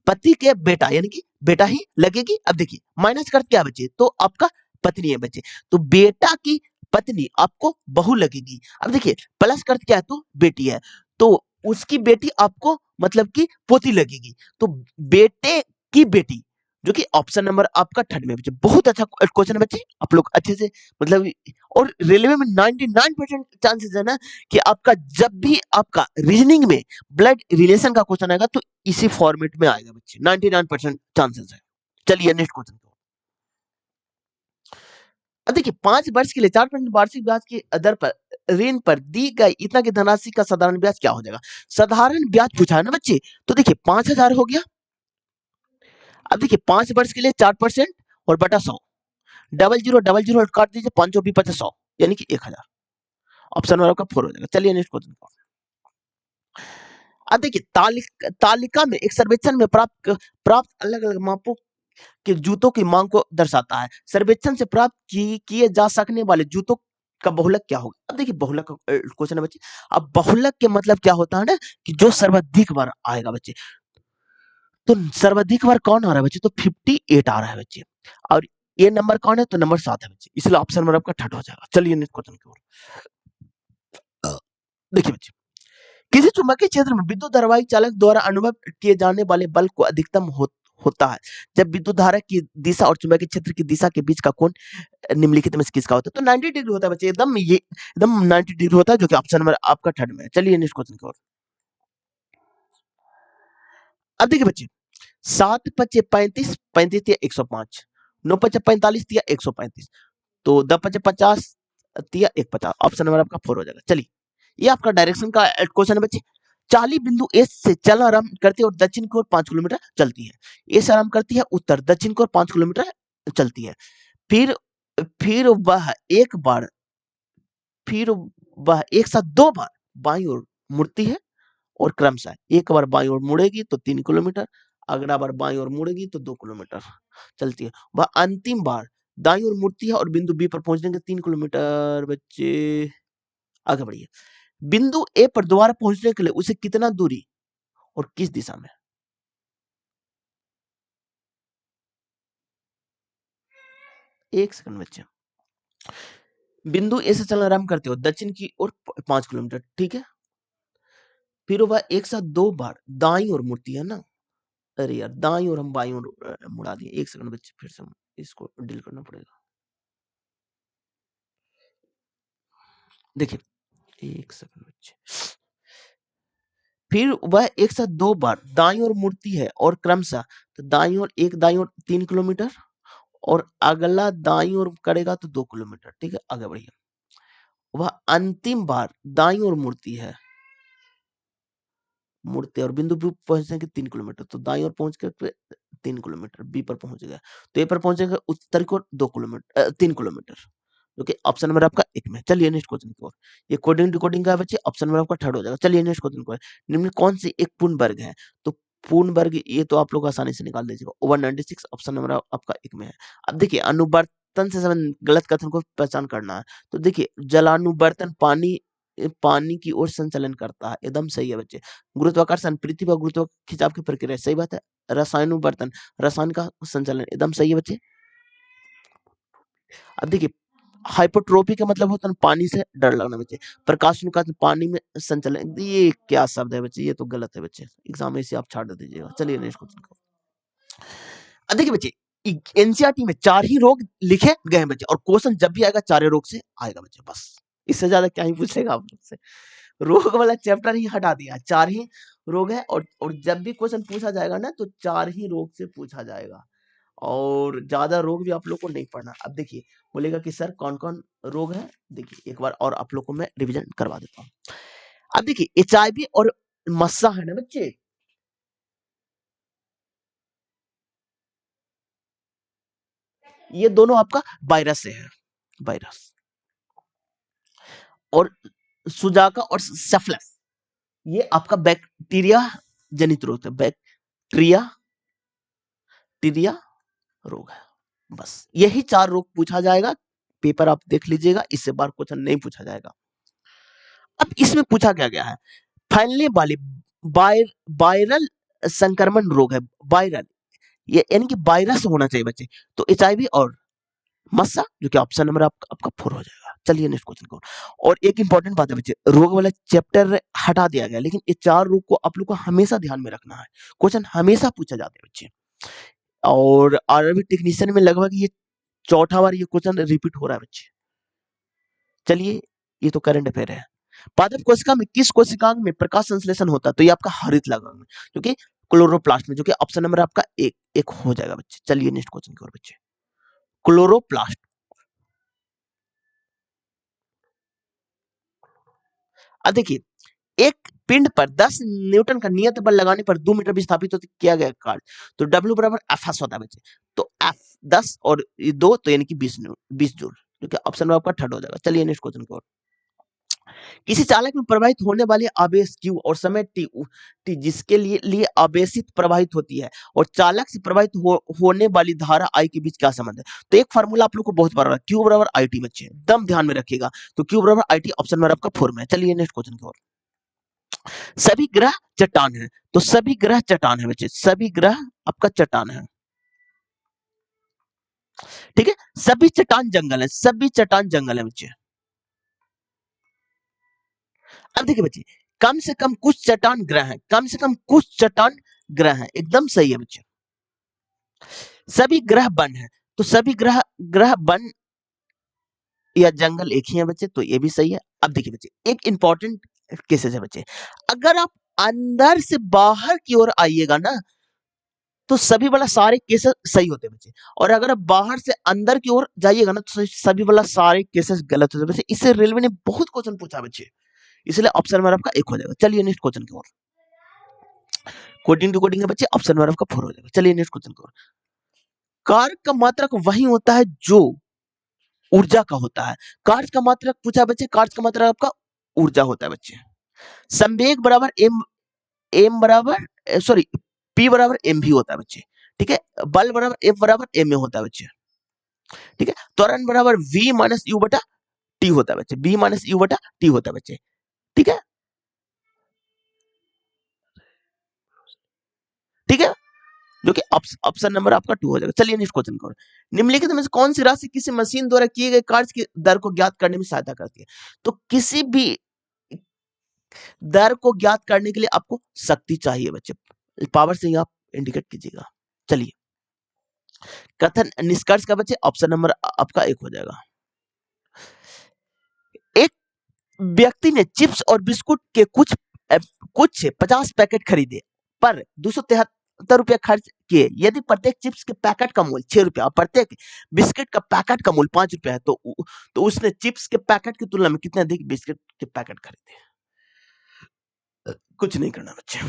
पति के बेटा यानी कि बेटा ही लगेगी। अब देखिए माइनस कर क्या बचे? तो आपका पत्नी है बच्चे, तो बेटा की पत्नी आपको बहू लगेगी। अब देखिए प्लस कर क्या है? तो बेटी है, तो उसकी बेटी आपको मतलब कि पोती लगेगी। तो बेटे की बेटी, जो कि ऑप्शन नंबर आपका थर्ड में बच्चे। बहुत अच्छा क्वेश्चन है बच्चे, आप लोग अच्छे से मतलब। और रेलवे में 99% चांसेस है ना कि आपका जब भी आपका रीजनिंग में ब्लड रिलेशन का क्वेश्चन आएगा, तो इसी फॉर्मेट में आएगा बच्चे, 99% चांसेस है। चलिए नेक्स्ट क्वेश्चन। अब देखिए 5 वर्ष के लिए 4% वार्षिक ब्याज के दर पर ऋण पर दी गई इतना की धनराशि का साधारण ब्याज क्या हो जाएगा? साधारण ब्याज पूछा है ना बच्चे, तो देखिए 5,000 हो गया। अब देखिए 5 वर्ष के लिए 4% और बटा 100, डबल जीरो काट दीजिए, 5 भी 50 100 यानी कि 1,000। ऑप्शन नंबर आपका 4 हो जाएगा। चलिए नेक्स्ट क्वेश्चन। अब देखिए तालिका में एक सर्वेक्षण में प्राप्त प्राप्त अलग अलग मापों के जूतों की मांग को दर्शाता है। सर्वेक्षण से प्राप्त किए जा सकने वाले जूतों का बहुलक क्या होगा? अब देखिए बहुलक का क्वेश्चन है बच्चे। अब बहुलक के मतलब क्या होता है ना कि जो सर्वाधिक बार आएगा बच्चे, तो सर्वाधिक बार कौन आ रहा है बच्चे? तो 58 आ रहा है बच्चे। और ये नंबर कौन है? तो नंबर 7 है बच्चे, इसलिए ऑप्शन नंबर आपका थर्ड हो जाएगा। चलिए नेक्स्ट क्वेश्चन की ओर, देखिए बच्चे किसी चुंबकीय क्षेत्र में विद्युत धारावाही चालक द्वारा अनुभव किए जाने वाले बल को अधिकतम होता है जब विद्युत धारा की दिशा और चुंबकीय क्षेत्र की दिशा के बीच का कोण निम्नलिखित में से किसका होता है? तो 90 डिग्री होता है बच्चे, एकदम ये एकदम 90 डिग्री होता है, जो कि ऑप्शन नंबर आपका थर्ड में है। चलिए नेक्स्ट क्वेश्चन की ओर, अब देखिए बच्चे 7 पचे 35, 35 तिया 105, 9 पचे 45 तिया 135, तो 10 पचे 50 तिया 150। ऑप्शन नंबर आपका 4 हो जाएगा। चलिए ये आपका डायरेक्शन का क्वेश्चन है बच्चे। 40 बिंदु ए से चलना आरंभ करती है और दक्षिण की ओर 5 किलोमीटर चलती है। ए से आरंभ करती है उत्तर, दक्षिण की ओर 5 किलोमीटर चलती है। फिर फिर वह एक बार फिर वह एक साथ 2 बार बाईं ओर मुड़ती है और क्रमशः एक बार बाईं ओर मुड़ेगी तो 3 किलोमीटर, अगला बार बाईं ओर मुड़ेगी तो 2 किलोमीटर चलती है। वह अंतिम बार दाईं ओर मुड़ती है और बिंदु बी पर पहुंचने के 3 किलोमीटर बच्चे आगे बढ़िए। बिंदु ए पर दोबारा पहुंचने के लिए उसे कितना दूरी और किस दिशा में? एक सेकंड बच्चे। बिंदु ए से चलना आरंभ करते हो दक्षिण की ओर 5 किलोमीटर, ठीक है। फिर वह एक साथ 2 बार दाईं ओर मुड़ती है ना। अरे यार, दाईं ओर हम बाईं ओर मुड़ा दिए। एक सेकंड बच्चे, फिर से इसको डिलीट करना पड़ेगा। देखिए, एक सेकंड बच्चे। फिर वह एक साथ 2 बार दाईं ओर मुड़ती है और क्रमशः तो दाईं ओर 3 किलोमीटर और अगला दाईं ओर करेगा तो 2 किलोमीटर, ठीक है। आगे बढ़िए। वह अंतिम बार दाईं ओर मुड़ते और बिंदु बी पहुंचने के 3 किलोमीटर, तो दाईं ओर पहुंच के 3 किलोमीटर बी पर पहुंच गया, तो ए पर पहुंचेगा उत्तर की ओर 2 किलोमीटर 3 किलोमीटर, जो कि ऑप्शन नंबर आपका एक में। चलिए नेक्स्ट क्वेश्चन की ओर। ये कोडिंग डिकोडिंग का है बच्चे, ऑप्शन नंबर आपका थर्ड हो जाएगा। चलिए नेक्स्ट क्वेश्चन को। निम्न कौन सी एक पूर्ण वर्ग है? तो पूर्ण वर्ग ये तो आप लोग आसानी से निकाल दीजिएगा। 196 ऑप्शन नंबर आपका एक में है। अब देखिए, अनुवर्तन से संबंधित गलत कथन को पहचान करना है। तो देखिए, जलानुवर्तन पानी की ओर संचलन करता है, एकदम सही है बच्चे। गुरुत्वाकर्षण पृथ्वी पर गुरुत्व खिंचाव की प्रक्रिया, सही बात है। रसायनुवर्तन रसायन का संचलन, एकदम सही है बच्चे। अब देखिए, हाइपोट्रोपी का मतलब होता है पानी से डर लगना बच्चे। प्रकाशन का पानी में संचलन, ये क्या शब्द है बच्चे? ये तो गलत है बच्चे, एग्जाम में इसे आप छाट दीजिएगा। चलिए नेक्स्ट क्वेश्चन को। अब देखिए बच्चे, एनसीईआरटी में 4 ही रोग लिखे गए हैं बच्चे, और क्वेश्चन जब भी आएगा 4 रोग से आएगा बच्चे, बस इससे ज्यादा क्या ही पूछेगा आप लोग से। रोग वाला चैप्टर ही हटा दिया, 4 ही रोग है, और जब भी क्वेश्चन पूछा जाएगा ना तो 4 ही रोग से पूछा जाएगा, और ज्यादा रोग भी आप लोग को नहीं पढ़ना। अब देखिए, बोलेगा कि सर कौन कौन रोग है, देखिए एक बार और आप लोग को मैं रिवीजन करवा देता हूँ। अब देखिए, एचआईवी और मस्सा है ना बच्चे, ये दोनों आपका वायरस से है, वायरस। और सुजाका और सेफलस, ये आपका बैक्टीरिया जनित रोग है, बैक्टीरिया टीरिया रोग है। बस यही 4 रोग पूछा जाएगा, पेपर आप देख लीजिएगा, इससे बार क्वेश्चन नहीं पूछा जाएगा। अब इसमें पूछा क्या गया है, फैलने वाले वायरल संक्रमण रोग है, वायरल, ये यानी कि वायरस होना चाहिए बच्चे। तो एचआईवी और मस्सा, जो कि ऑप्शन नंबर आपका 4 हो जाएगा। चलिए नेक्स्ट क्वेश्चन को। और एक इंपॉर्टेंट बात है बच्चे, रोग वाला चैप्टर हटा दिया गया, लेकिन ये 4 रोग को आप लोग को हमेशा ध्यान में रखना है, क्वेश्चन हमेशा पूछा जाता है बच्चे। और आरआरबी टेक्नीशियन में लगभग ये चौथा बार ये क्वेश्चन रिपीट हो रहा है बच्चे। चलिए, ये तो करंट अफेयर है। पादप कोशिका में किस कोशिकांग में प्रकाश संश्लेषण होता है? तो ये आपका हरित लागांग में, जो कि क्लोरोप्लास्ट में, जो कि ऑप्शन नंबर आपका एक हो जाएगा बच्चे। चलिए नेक्स्ट क्वेश्चन की ओर बच्चे। क्लोरोप्लास्ट। अब देखिए, एक पिंड पर 10 न्यूटन का नियत बल लगाने पर 2 मीटर विस्थापित होते किया गया कार्य, तो W बराबर एफ एस होता है बच्चे। तो एफ 10 और 2 तो यानी कि 20 जूल, जो कि ऑप्शन में आपका थर्ड हो जाएगा। चलिए नेक्स्ट क्वेश्चन की ओर। किसी चालक में प्रवाहित होने वाले आवेश Q और समय t जिसके लिए आवेशित प्रवाहित होती है, और चालक से प्रवाहित होने वाली धारा I के बीच क्या संबंध है? तो एक फार्मूला आप लोग को बहुत बार Q बराबर IT बच्चे, एकदम ध्यान में रखिएगा। तो Q बराबर IT ऑप्शन में आपका 4 में है। चलिए नेक्स्ट क्वेश्चन की ओर। सभी ग्रह चट्टान है, तो सभी ग्रह चट्टान है बच्चे, सभी ग्रह आपका चट्टान है, ठीक है। सभी चट्टान जंगल है, सभी चट्टान जंगल है बच्चे। अब देखिए बच्चे, कम से कम कुछ चट्टान ग्रह हैं, कम से कम कुछ चट्टान ग्रह हैं, एकदम सही है बच्चे। सभी ग्रह वन है, तो सभी ग्रह ग्रह वन या जंगल एक ही है बच्चे, तो ये भी सही है। अब देखिए बच्चे, एक इंपॉर्टेंट केसेस है बच्चे, अगर आप अंदर से बाहर की ओर आइएगा ना, तो सभी वाला सारे केसेस सही होते हैं बच्चे, और अगर आप बाहर से अंदर की ओर जाइएगा ना, तो सभी वाला सारे केसेस गलत होते हैं बच्चे। इससे रेलवे ने बहुत क्वेश्चन पूछा बच्चे, इसलिए ऑप्शन नंबर आपका 1 हो जाएगा। चलिए नेक्स्ट क्वेश्चन की ओर। कोडिंग टू कोडिंग है बच्चे, ऑप्शन नंबर आपका 4 हो जाएगा। चलिए नेक्स्ट क्वेश्चन की ओर। कार्य का मात्रक वही होता है जो ऊर्जा का होता है। कार्य का मात्रक पूछा बच्चे, कार्य का मात्रक आपका ऊर्जा होता है बच्चे। संवेग बराबर एम एम बराबर सॉरी पी बराबर एम भी होता है बच्चे। ठीक है, बल बराबर एफ बराबर एम ए होता है बच्चे। ठीक है, त्वरण बराबर वी माइनस यू बटा टी होता है बच्चे, बी माइनस यू बटा टी होता है बच्चे। ठीक है, ठीक है, जो कि ऑप्शन नंबर आपका 2 हो जाएगा। चलिए नेक्स्ट क्वेश्चन करो। निम्नलिखित में से कौन सी राशि किसी मशीन द्वारा किए गए कार्य की दर को ज्ञात करने में सहायता करती है? तो किसी भी दर को ज्ञात करने के लिए आपको शक्ति चाहिए बच्चे, पावर से ही आप इंडिकेट कीजिएगा। चलिए, कथन निष्कर्ष का बच्चे ऑप्शन नंबर आपका 1 हो जाएगा। एक व्यक्ति ने चिप्स और बिस्कुट के कुछ 50 पैकेट खरीदे पर 273 रुपया खर्च किए। यदि प्रत्येक चिप्स के पैकेट का मूल्य 6 रुपया और प्रत्येक बिस्किट का पैकेट का मूल्य 5 रुपया है, तो उसने चिप्स के पैकेट की तुलना में कितने अधिक बिस्किट के पैकेट खरीदे? कुछ नहीं करना बच्चे,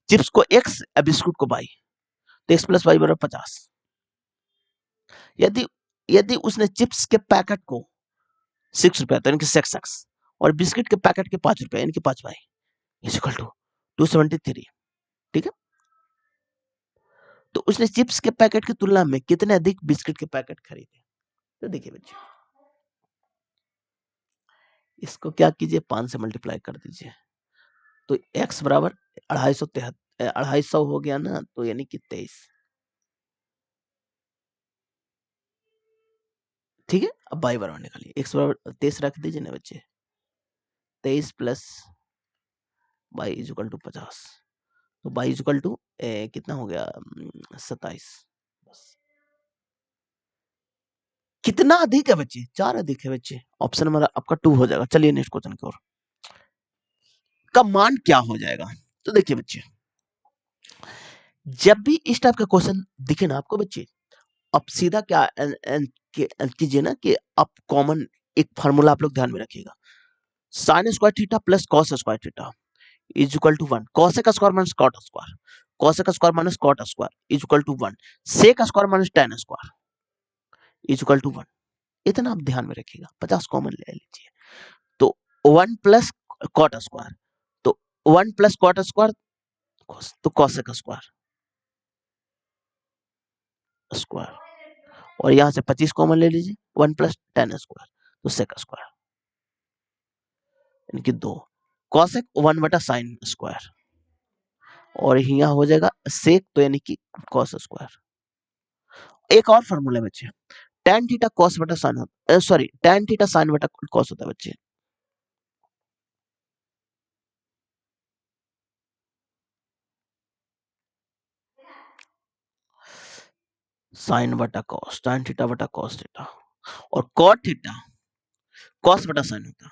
चिप्स को x, बिस्कुट को y, तो x प्लस वाई बराबर 50। यदि यदि उसने चिप्स के पैकेट को 6 रुपया, तो इनके 6x, और बिस्किट के पैकेट के 5 रुपया, इनके 5y, इज इक्वल टू 273। ठीक है, तो उसने चिप्स के पैकेट की तुलना में कितने अधिक बिस्किट के पैकेट खरीदे? तो देखिए बच्चे, इसको क्या कीजिए, 5 से मल्टीप्लाई कर दीजिए, तो x बराबर 250 हो गया ना, तो यानी कि 23। ठीक है, अब y बराबर निकालिए, x बराबर 23 रख दीजिए ना बच्चे, 23 plus y is equal to 50, तो y इज इक्वल टू कितना हो गया, 27। कितना अधिक है बच्चे? 4 अधिक है बच्चे, ऑप्शन नंबर आपका 2 हो जाएगा। चलिए नेक्स्ट क्वेश्चन की ओर। का मान क्या हो जाएगा? तो देखिए बच्चे, जब भी इस टाइप का क्वेश्चन दिखे ना आपको बच्चे, आप सीधा क्या कीजिए ना कि आप कॉमन एक फार्मूला आप लोग ध्यान में रखिएगा, sine square theta plus cos square theta is equal to 1, cosec square minus cot square, cosec square minus cot square is equal to 1, sec square minus tan square is equal to 1। इतना आप ध्यान में रखिएगा, 50 common ले लीजिए, तो 1 plus cot square, तो 1 plus cot square, तो कॉसेक स्क्वायर स्क्वायर, और यहां से 25 कॉमन ले लीजिए, 1 प्लस tan स्क्वायर, तो सेक स्क्वायर, इनकी 2, कॉसेक 1 बटा साइन स्क्वायर, और यहाँ हो जाएगा सेक, तो यानी कि कॉस स्क्वायर। एक और फार्मूला है बच्चे, tan थीटा cos बटा sin होता है, सॉरी tan थीटा sin बटा cos होता है बच्चे। sin बटा cos, tan थीटा बटा cos थीटा, और cot थीटा cos बटा sin होता है।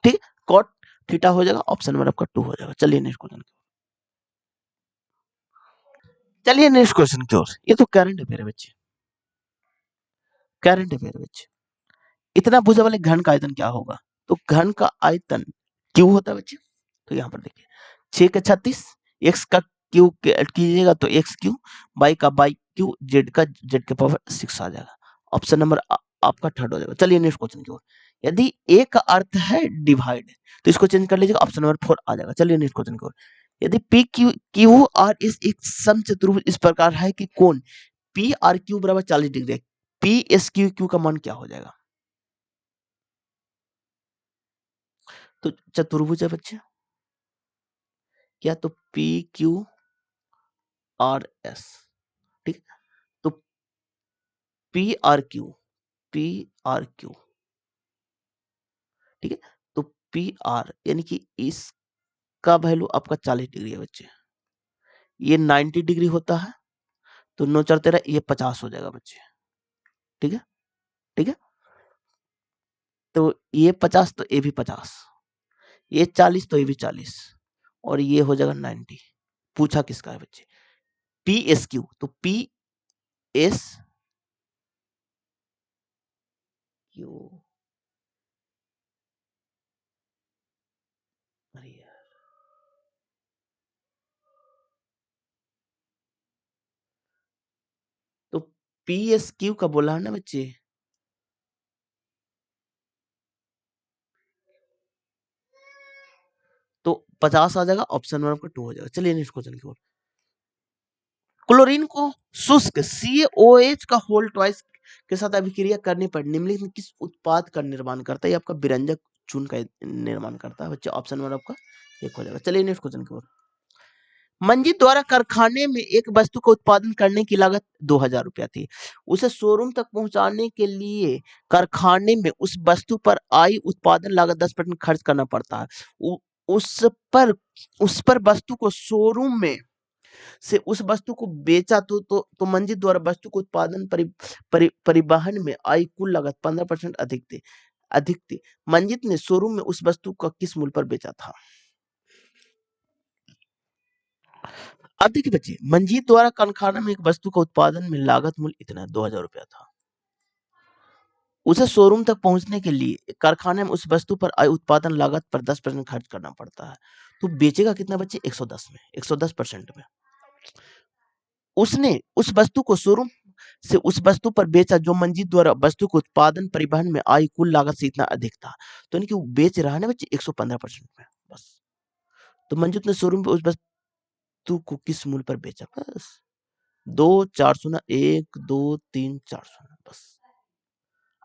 ठीक है, cot थीटा हो जाएगा, ऑप्शन नंबर आपका 2 हो जाएगा। चलिए नेक्स्ट क्वेश्चन, चलिए नेक्स्ट क्वेश्चन की ओर। ये तो करंट अफेयर है बच्चे, करंट अफेयर बच्चे। इतना भुजा वाले घन का आयतन क्या होगा? तो घन का आयतन क्यू होता है बच्चे। तो यहाँ पर देखिए, 6 का 36, x का क्यू कीजिएगा तो x क्यू, y का y क्यू, z का z के पावर 6 आ जाएगा। ऑप्शन नंबर आपका 3rd हो जाएगा। चलिए नेक्स्ट क्वेश्चन की ओर। यदि a का अर्थ है डिवाइड, तो इसको चेंज कर लीजिएगा, ऑप्शन नंबर 4 आ जाएगा। चलिए नेक्स्ट क्वेश्चन की ओर। यदि पी क्यू क्यू आर इस एक समचतुर्भुज इस प्रकार है कि कोण पी आर क्यू बराबर 40 डिग्री है, पी एस क्यू क्यू का मान क्या हो जाएगा? तो चतुर्भुज है बच्चे, क्या तो पी क्यू आर एस, ठीक है, तो P R Q, P R Q, ठीक है, तो पी आर यानी कि इसका वैल्यू आपका 40 डिग्री है बच्चे, ये 90 डिग्री होता है, तो 9 4 13 ये 50 हो जाएगा बच्चे। ठीक है, ठीक है, तो ये 50 तो ये भी 50, ये 40 तो ये भी 40, और ये हो जाएगा 90। पूछा किसका है बच्चे? पी एस क्यू, तो पी एस क्यू PSQ का बोला है ना बच्चे, तो 50 आ जाएगा, ऑप्शन नंबर आपका 2 हो जाएगा। चलिए नेक्स्ट क्वेश्चन की ओर। क्लोरीन को शुष्क CaOH का होल ट्वाइस के साथ अभिक्रिया करने पर निम्नलिखित में किस उत्पाद का निर्माण करता है? ये आपका विरंजक चून का निर्माण करता है बच्चे, ऑप्शन नंबर आपका 1 हो जाएगा। चलिए नेक्स्ट क्वेश्चन की ओर। मंजीत द्वारा कारखाने में एक वस्तु का उत्पादन करने की लागत 2000 रुपया थी। उसे शोरूम तक पहुंचाने के लिए कारखाने में उस वस्तु पर आई उत्पादन लागत 10% खर्च करना पड़ता है। उ, उस पर उस पर वस्तु को शोरूम में से उस वस्तु को बेचा तो मंजीत द्वारा वस्तु को उत्पादन परिवहन में आई कुल लागत 15% अधिक थी। मंजीत ने शोरूम में उस वस्तु का किस मूल्य पर बेचा था? अब देखिए बच्चे, मंजीत द्वारा कारखाना में एक वस्तु का उत्पादन में लागत मूल्य इतना 2000 रुपया था। उसे शोरूम तक पहुंचने के लिए कारखाने में उस वस्तु पर आई उत्पादन लागत पर 10% खर्च करना पड़ता है। तो बेचेगा कितना बच्चे? 110 में, 110% में। उसने उस वस्तु को शोरूम से उस वस्तु पर बेचा जो मंजीत द्वारा वस्तु को उत्पादन परिवहन में आई कुल लागत से इतना अधिक था। तो यानी कि वो बेच रहा है ना बच्चे 115% में बस। तो मंजीत ने शोरूम पे उस वस्तु को किस मूल्य पर बेचा? बस 2 4 शून्य 1 2 3 4 शून्य बस।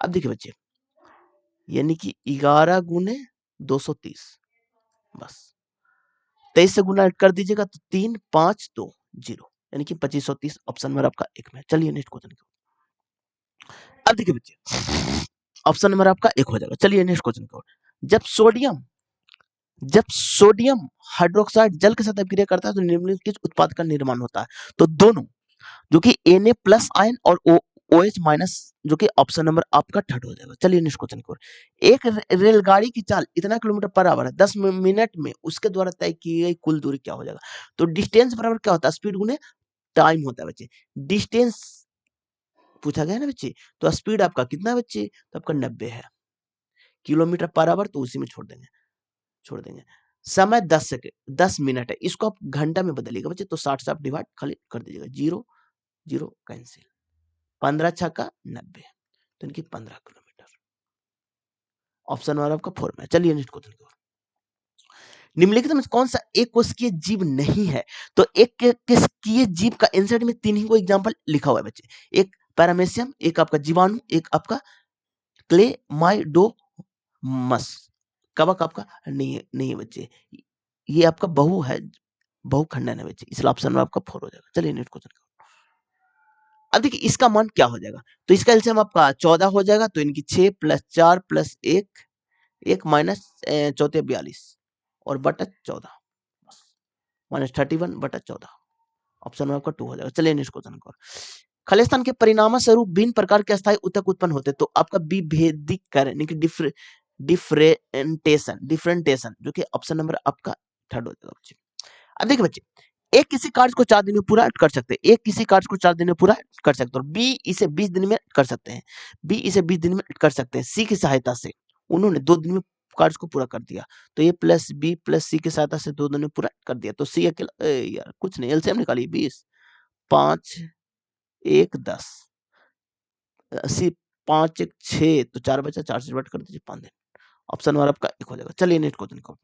अब देखिए बच्चे, यानी कि 11 गुने 230 बस। 23 से गुना कर दीजिएगा तो 3 5 2 0 यानी कि 2530 ऑप्शन नंबर आपका 1 में। चलिए नेक्स्ट क्वेश्चन। अब देखिए बच्चे, ऑप्शन नंबर आपका 1 हो जाएगा। चलिए नेक्स्ट क्वेश्चन की ओर। जब सोडियम जब सोडियम हाइड्रोक्साइड जल के साथ अभिक्रिया करता है तो निम्नलिखित किस उत्पाद का निर्माण होता है? तो दोनों, जो कि Na प्लस आयन और OH माइनस, जो कि ऑप्शन नंबर आपका 3rd हो जाएगा। चलिए नेक्स्ट क्वेश्चन की ओर। एक रेलगाड़ी की चाल इतना किलोमीटर पर आवर है, 10 मिनट में उसके द्वारा तय की गई कुल दूरी क्या हो जाएगा? तो डिस्टेंस बराबर क्या होता है? स्पीड गुने टाइम होता है बच्चे। डिस्टेंस पूछा गया ना बच्चे, तो स्पीड आपका कितना है बच्चे? तो आपका 90 है। किलोमीटर पर आवर तो उसी में छोड़ देंगे। समय 10 मिनट है, इसको आप घंटा में बदलिएगा बच्चे, तो 60 से आप डिवाइड खाली कर दीजिएगा, 0 0 कैंसिल, 15 छक्का 90, तो इनकी 15 किलोमीटर। ऑप्शन नंबर आपका 4 में। चलिए नेक्स्ट क्वेश्चन की ओर। निम्नलिखित में कौन सा एक कोशिकीय जीव नहीं है? तो एक कोशिकीय जीव का इंसर्ट में 3 ही को एग्जांपल लिखा हुआ है बच्चे। एक पैरामेसियम, एक आपका जीवाणु, एक आपका क्लेमाइडोमस। कवक आपका नहीं है बच्चे, ये आपका बहुखंडन है बच्चे, इसलिए ऑप्शन में आपका 4 हो जाएगा। चलिए नेक्स्ट क्वेश्चन। अब देखिए इसका मान क्या हो जाएगा? तो इसका एलसीएम आपका 14 हो जाएगा, तो इनकी 6 + 4 + 1 माइनस 14 42 और बटा 14 माइनस 31/14, ऑप्शन में आपका 2 हो जाएगा। चलिए नेक्स्ट क्वेश्चन को। खालिस्तान के परिणाम स्वरूप भिन्न प्रकार के अस्थायी ऊतक उत्पन्न होते, तो आपका विभेदीकरण यानी कि डिफरेंटेशन, जो कि ऑप्शन नंबर आपका 3rd हो जाएगा बच्चे। अब देखिए बच्चे, एक किसी कार्य को 4 दिन में पूरा कर सकते हैं, एक किसी कार्य को 4 दिन में पूरा कर सकते हैं, और बी इसे 20 दिन में कर सकते हैं, सी की सहायता से उन्होंने 2 दिन में कार्य को पूरा कर दिया। तो ये प्लस बी प्लस सी की सहायता से 2 दिन में पूरा कर दिया, तो सी अकेला यार कुछ नहीं, एलसीएम निकालिए 20 5 1 10, सी 5 1 6, तो 4 बचा, 4 से डिवाइड कर दीजिए 5 दिन, ऑप्शन नंबर आपका 1 हो जाएगा। चलिए नेक्स्ट क्वेश्चन को।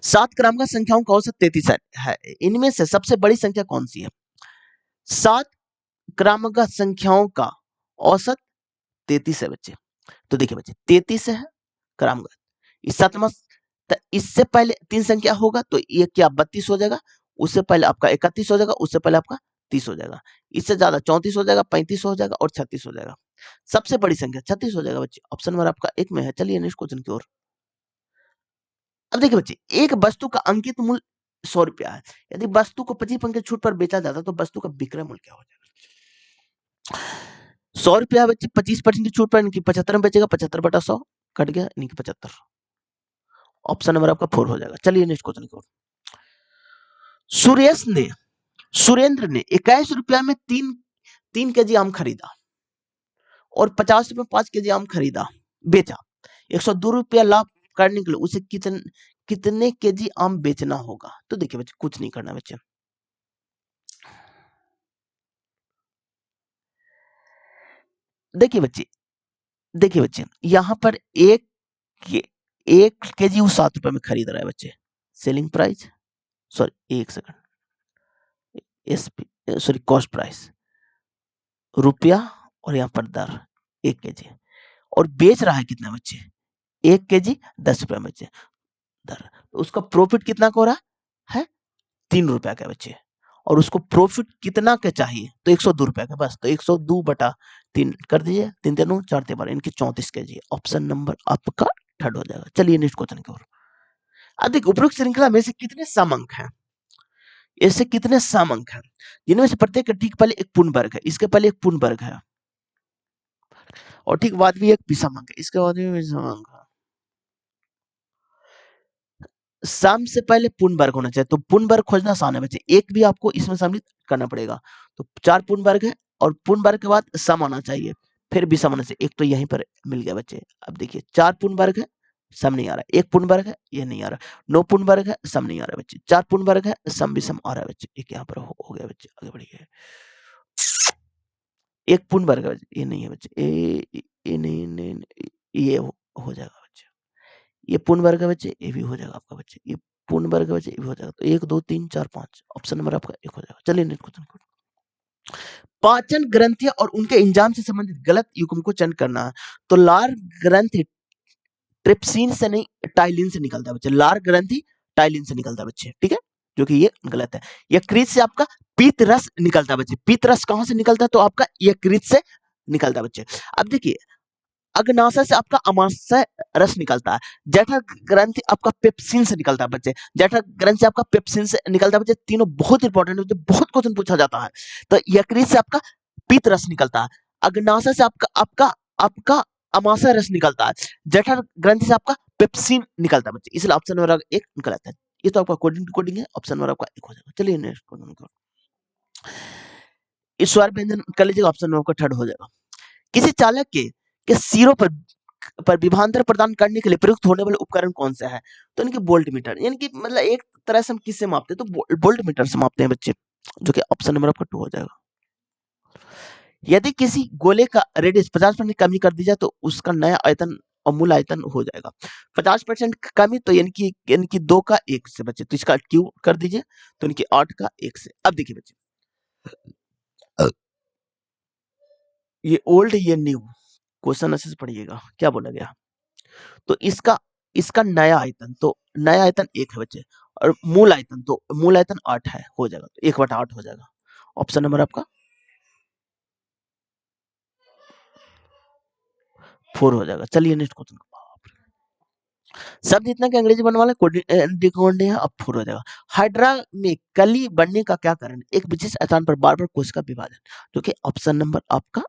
7 क्रमांक संख्याओं का औसत 33 है, इनमें से सबसे बड़ी संख्या कौन सी है? 7 क्रमांक संख्याओं का औसत 33 है बच्चे। तो देखिए बच्चे, 33 है क्रमांक, इस सातवां, इससे पहले 3 संख्या होगा तो ये क्या 32 हो जाएगा, उससे पहले आपका 31 हो जाएगा, उससे पहले आपका 30 हो जाएगा, इससे ज्यादा 34 हो जाएगा, 35 हो जाएगा और 36 हो जाएगा। सबसे बड़ी संख्या 36 हो जाएगा बच्चे, ऑप्शन नंबर आपका 1 में है। चलिए नेक्स्ट क्वेश्चन की ओर। अब देखिए बच्चे, एक वस्तु का अंकित मूल्य 100 रुपया है, यदि वस्तु को 25% की छूट पर बेचा जाता तो वस्तु का विक्रय मूल्य क्या हो जाएगा? 100 रुपया बच्चे, 25% की छूट पर इनकी 75 में बेचेगा, 75/100 कट गया, इनकी 75, ऑप्शन नंबर आपका 4 हो जाएगा। चलिए नेक्स्ट क्वेश्चन की ओर। सुरेंद्र ने 21 रुपया में 3 केजी आम खरीदा और 50 रुपये 5 केजी आम खरीदा बेचा, 102 रुपया लाभ करने के लिए उसे कितने केजी आम बेचना होगा? तो देखिए बच्चे, कुछ नहीं करना बच्चे, देखिए बच्चे, देखिए बच्चे, यहाँ पर के, 1 केजी वो 7 रुपए में खरीद रहा है बच्चे। Selling price, sorry 1 second, sorry cost price रुपया, और यहाँ पर दर 1 केजी, और बेच रहा है कितना बच्चे, 1 केजी 10 रुपए में बच्चे दर। तो उसका प्रॉफिट कितना का हो रहा है, 3 रुपया का बच्चे। और उसको प्रॉफिट कितना का चाहिए, तो 102 रुपया का, बस। तो 102/3 कर दीजिए, 3×3=4, इनकी 34 केजी। ऑप्शन नंबर आपका थर्ड हो जाएगा। चलिए नेक्स्ट क्वेश्चन की ओर। अब देखिए, उपरोक्त श्रृंखला में से कितने समअंक हैं, ऐसे कितने समअंक हैं जिनमें से प्रत्येक के ठीक पहले एक पूर्ण वर्ग है, इसके पहले एक पूर्ण वर्ग है, और ठीक बाद भी एक विषम अंक है, इसके बाद भी विषम अंक है। सम से पहले पूर्ण वर्ग होना चाहिए, तो पूर्ण वर्ग खोजना आसान है बच्चे, एक भी आपको इसमें सम्मिलित करना पड़ेगा। तो 4 पूर्ण वर्ग है, और पूर्ण वर्ग के बाद सम आना चाहिए, फिर विषम आना चाहिए। एक तो यहीं पर मिल गया बच्चे। अब देखिए, 4 पूर्ण वर्ग है, सम नहीं आ रहा है, 1 पूर्ण वर्ग है, ये नहीं आ रहा, 9 पूर्ण वर्ग है, सम नहीं आ रहा है बच्चे, 4 पूर्ण वर्ग है, सम विषम आ रहा है बच्चे। एक यहाँ पर हो गया बच्चे, आगे बढ़िए। 1 पूर्ण वर्ग है बच्चे, ये नहीं है बच्चे, ये नहीं, नहीं, नहीं, ये हो जाएगा बच्चे। ये पूर्ण वर्ग है बच्चे, ये भी हो जाएगा आपका बच्चे। ये पूर्ण वर्ग है बच्चे, ये भी हो जाएगा। तो 1 2 3 4 5, ऑप्शन नंबर आपका 1 हो जाएगा। चलिए नेक्स्ट क्वेश्चन। पाचन ग्रंथियां और उनके इंजाम से संबंधित गलत युग्म को चयन करना है। तो लार ग्रंथि ट्रिप्सिन से नहीं, टाइलिन से निकलता है बच्चे। लार ग्रंथि टाइलिन से निकलता है बच्चे, ठीक है, जो कि ये गलत है। यकृत से आपका पीत रस निकलता है बच्चे। पीत रस कहां से निकलता है, तो आपका यकृत से निकलता है बच्चे। अब देखिए, अग्नाशय से आपका अमाशय रस निकलता है। जठर ग्रंथि आपका पेप्सिन से निकलता है बच्चे। जठर ग्रंथि से आपका पेप्सिन से निकलता है बच्चे। तीनों बहुत इंपॉर्टेंट होते हैं, बहुत क्वेश्चन पूछा जाता है। तो यकृत से आपका पीत रस निकलता है। अग्नाशय से आपका आपका आपका अमाशय रस निकलता है। जठर ग्रंथि से आपका पेप्सिन निकलता है बच्चे। इसलिए ऑप्शन नंबर 1 गलत है। ये तो आपका कोडिंग टू कोडिंग है, ऑप्शन नंबर आपका 1 हो जाएगा। चलिए नेक्स्ट क्वेश्चन। ईश्वर व्यंजन कर लीजिएगा, ऑप्शन नंबर आपका थर्ड हो जाएगा। किसी चालक के सिरों पर विभवांतर प्रदान करने के लिए प्रयुक्त होने वाले उपकरण कौन सा है, तो इनकी वोल्ट मीटर, यानी कि मतलब एक तरह से हम किससे मापते हैं, तो वोल्ट मीटर से मापते हैं बच्चे, जो कि ऑप्शन नंबर आपका 2 हो जाएगा। यदि किसी गोले का रेडियस 50% कमी कर दी जाए तो उसका नया आयतन और मूल आयतन हो जाएगा। 50% कमी, तो यानी कि 2 का 1 से बच्चे, तो इसका क्यू कर दीजिए, तो यानी कि 8 का 1 से। अब देखिए बच्चे, ये ओल्ड ये न्यू क्वेश्चन अच्छे से पढ़िएगा, क्या बोला गया। तो इसका इसका नया आयतन, तो नया आयतन 1 है बच्चे, और मूल आयतन, तो मूल आयतन 8 है, हो जाएगा, तो 1/8 हो जाएगा। ऑप्शन नंबर आपका 4 हो जाएगा। चलिए नेक्स्ट क्वेश्चन। शब्द जितना कि अंग्रेजी बनने वाले डिकोंडे है, अब 4 हो जाएगा। हाइड्रा में कली बनने का क्या कारण है, एक विशेष स्थान पर बार बार कोशिका विभाजन, जो कि ऑप्शन नंबर आपका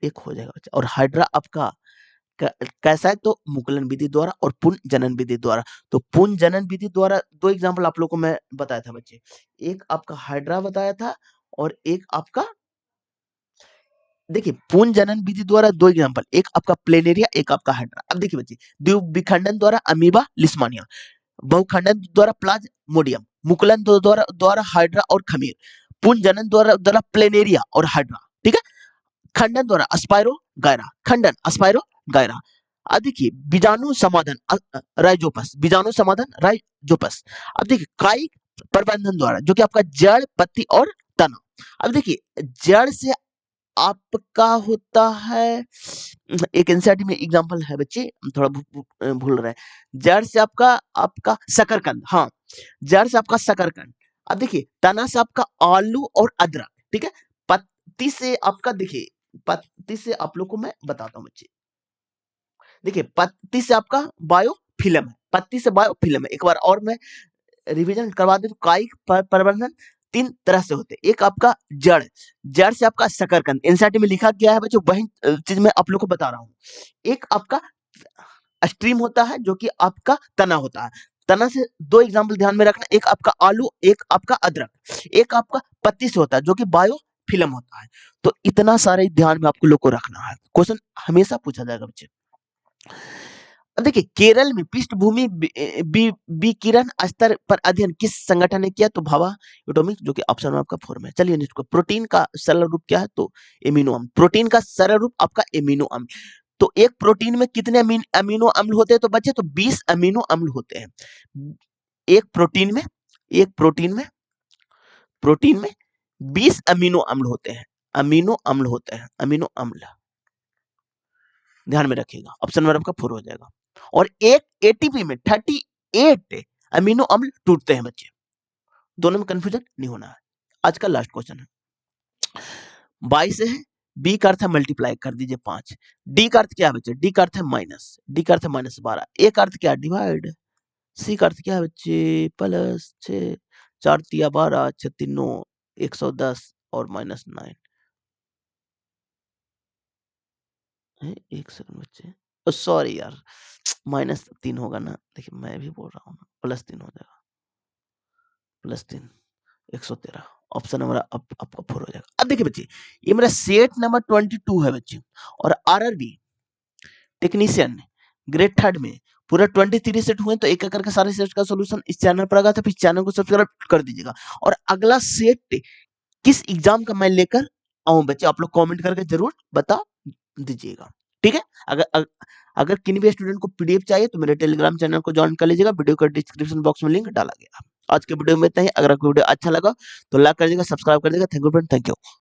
1 हो जाएगा बच्चे। और हाइड्रा आपका कैसा है, तो मुकुलन विधि द्वारा और पुन जनन विधि द्वारा। तो पुन जनन विधि द्वारा 2 एग्जांपल आप लोगों को मैं बताया था बच्चे, एक आपका हाइड्रा बताया था, और एक आपका, देखिए, पुन जनन विधि द्वारा 2 एग्जांपल, एक आपका प्लेनेरिया, एक आपका हाइड्रा। अब देखिए बच्चे, द्विविखंडन द्वारा अमीबा लिस्मानिया, बहुखंडन द्वारा प्लाज्मोडियम, मुकुलन द्वारा द्वारा हाइड्रा और खमीर, पुन जनन द्वारा द्वारा प्लेनेरिया और हाइड्रा, ठीक है। खंडन द्वारा अस्पायरो गायरा, खंडन अस्पायरो गायरा। अब देखिए, बीजाणु समाधान राइजोपस, बीजाणु समाधान राइजोपस। अब देखिए, कायिक प्रबंधन द्वारा, जो कि आपका जड़, पत्ती और तना। अब देखिए, जड़ से आपका होता है, एक एनसीईआरटी में एग्जांपल है बच्चे, थोड़ा भूल रहे हैं। जड़ से आपका आपका शकरकंद, हाँ, जड़ से आपका शकरकंद। अब देखिए, तना से आपका आलू और अदरक, ठीक है। पत्ती से आपका, देखिए, पत्ती से आप लोग को मैं बताता हूँ बच्चे, देखिए, पत्ती से आपका बायोफिल्म है, पत्ती से बायोफिल्म है। एक बार और मैं रिवीजन करवा दे, तो कायिक प्रबंधन 3 तरह से होते हैं। एक आपका जड़, जड़ से आपका शकरकंद, एनसीईआरटी में लिखा गया है बच्चों, वही चीज मैं आप लोग को बता रहा हूँ। एक आपका स्ट्रीम होता है, जो कि आपका तना होता है। तना से 2 एग्जांपल ध्यान में रखना, एक आपका आलू, एक आपका अदरक। एक आपका पत्ती से होता है, जो कि बायो फिल्म होता है। तो इतना सारे ध्यान में आपको लोग को रखना है, क्वेश्चन हमेशा पूछा जाएगा बच्चे। अब देखिए केरल में पृष्ठभूमि विकिरण स्तर पर अध्ययन किस संगठन ने किया? तो भाभा एटॉमिक, जो कि ऑप्शन आपका 4 में है। चलिए नेक्स्ट को, प्रोटीन का सरल रूप क्या है? तो एमिनो अम्ल। प्रोटीन का सरल रूप आपका एमिनो अम्ल। तो एक प्रोटीन में कितने अमीनो अम्ल होते हैं? तो बच्चे तो 20 अमीनो अम्ल होते हैं एक प्रोटीन में। एक प्रोटीन में 20 अमीनो अम्ल होते हैं। अमीनो अम्ल होते हैं, अमीनो अम्ल, ध्यान में रखिएगा। ऑप्शन नंबर आपका 4 हो जाएगा। और एक एटीपी में 38 अमीनो अम्ल टूटते हैं बच्चे। दोनों में कंफ्यूजन नहीं होना है। आज का लास्ट क्वेश्चन है, 22 है, बी का अर्थ है मल्टीप्लाई कर दीजिए 5, डी का अर्थ क्या है बच्चे? डी का अर्थ है माइनस, डी का अर्थ है -12, ए का अर्थ क्या है? डिवाइड, सी का अर्थ क्या है बच्चे? प्लस 6, 4 तिया 12, 6 3 9, 110 और -9 है। एक सेकंड बच्चे, सॉरी यार, -3 होगा ना, देखिए मैं भी बोल रहा हूँ ना, +3 हो जाएगा, +3, 113। ऑप्शन नंबर आपका 4 हो जाएगा। अब देखिए बच्चे, ये मेरा सेट नंबर 22 है बच्चे, और आरआरबी टेक्नीशियन ग्रेड 3 में पूरा 23 सेट हुए, तो एक एक करके सारे सेट का सॉल्यूशन इस चैनल पर आएगा, तो इस चैनल को सब्सक्राइब कर दीजिएगा। और अगला सेट किस एग्जाम का मैं लेकर आऊं बच्चे, आप लोग कमेंट करके जरूर बता दीजिएगा, ठीक है। अगर किन्हीं भी स्टूडेंट को पीडीएफ चाहिए तो मेरे टेलीग्राम चैनल को ज्वाइन कर लीजिएगा, वीडियो का डिस्क्रिप्शन बॉक्स में लिंक डाला गया। आज के वीडियो में इतना ही। अगर आपको वीडियो अच्छा लगा तो लाइक कर दीजिएगा, सब्सक्राइब कर दीजिएगा। Thank you friend, thank you.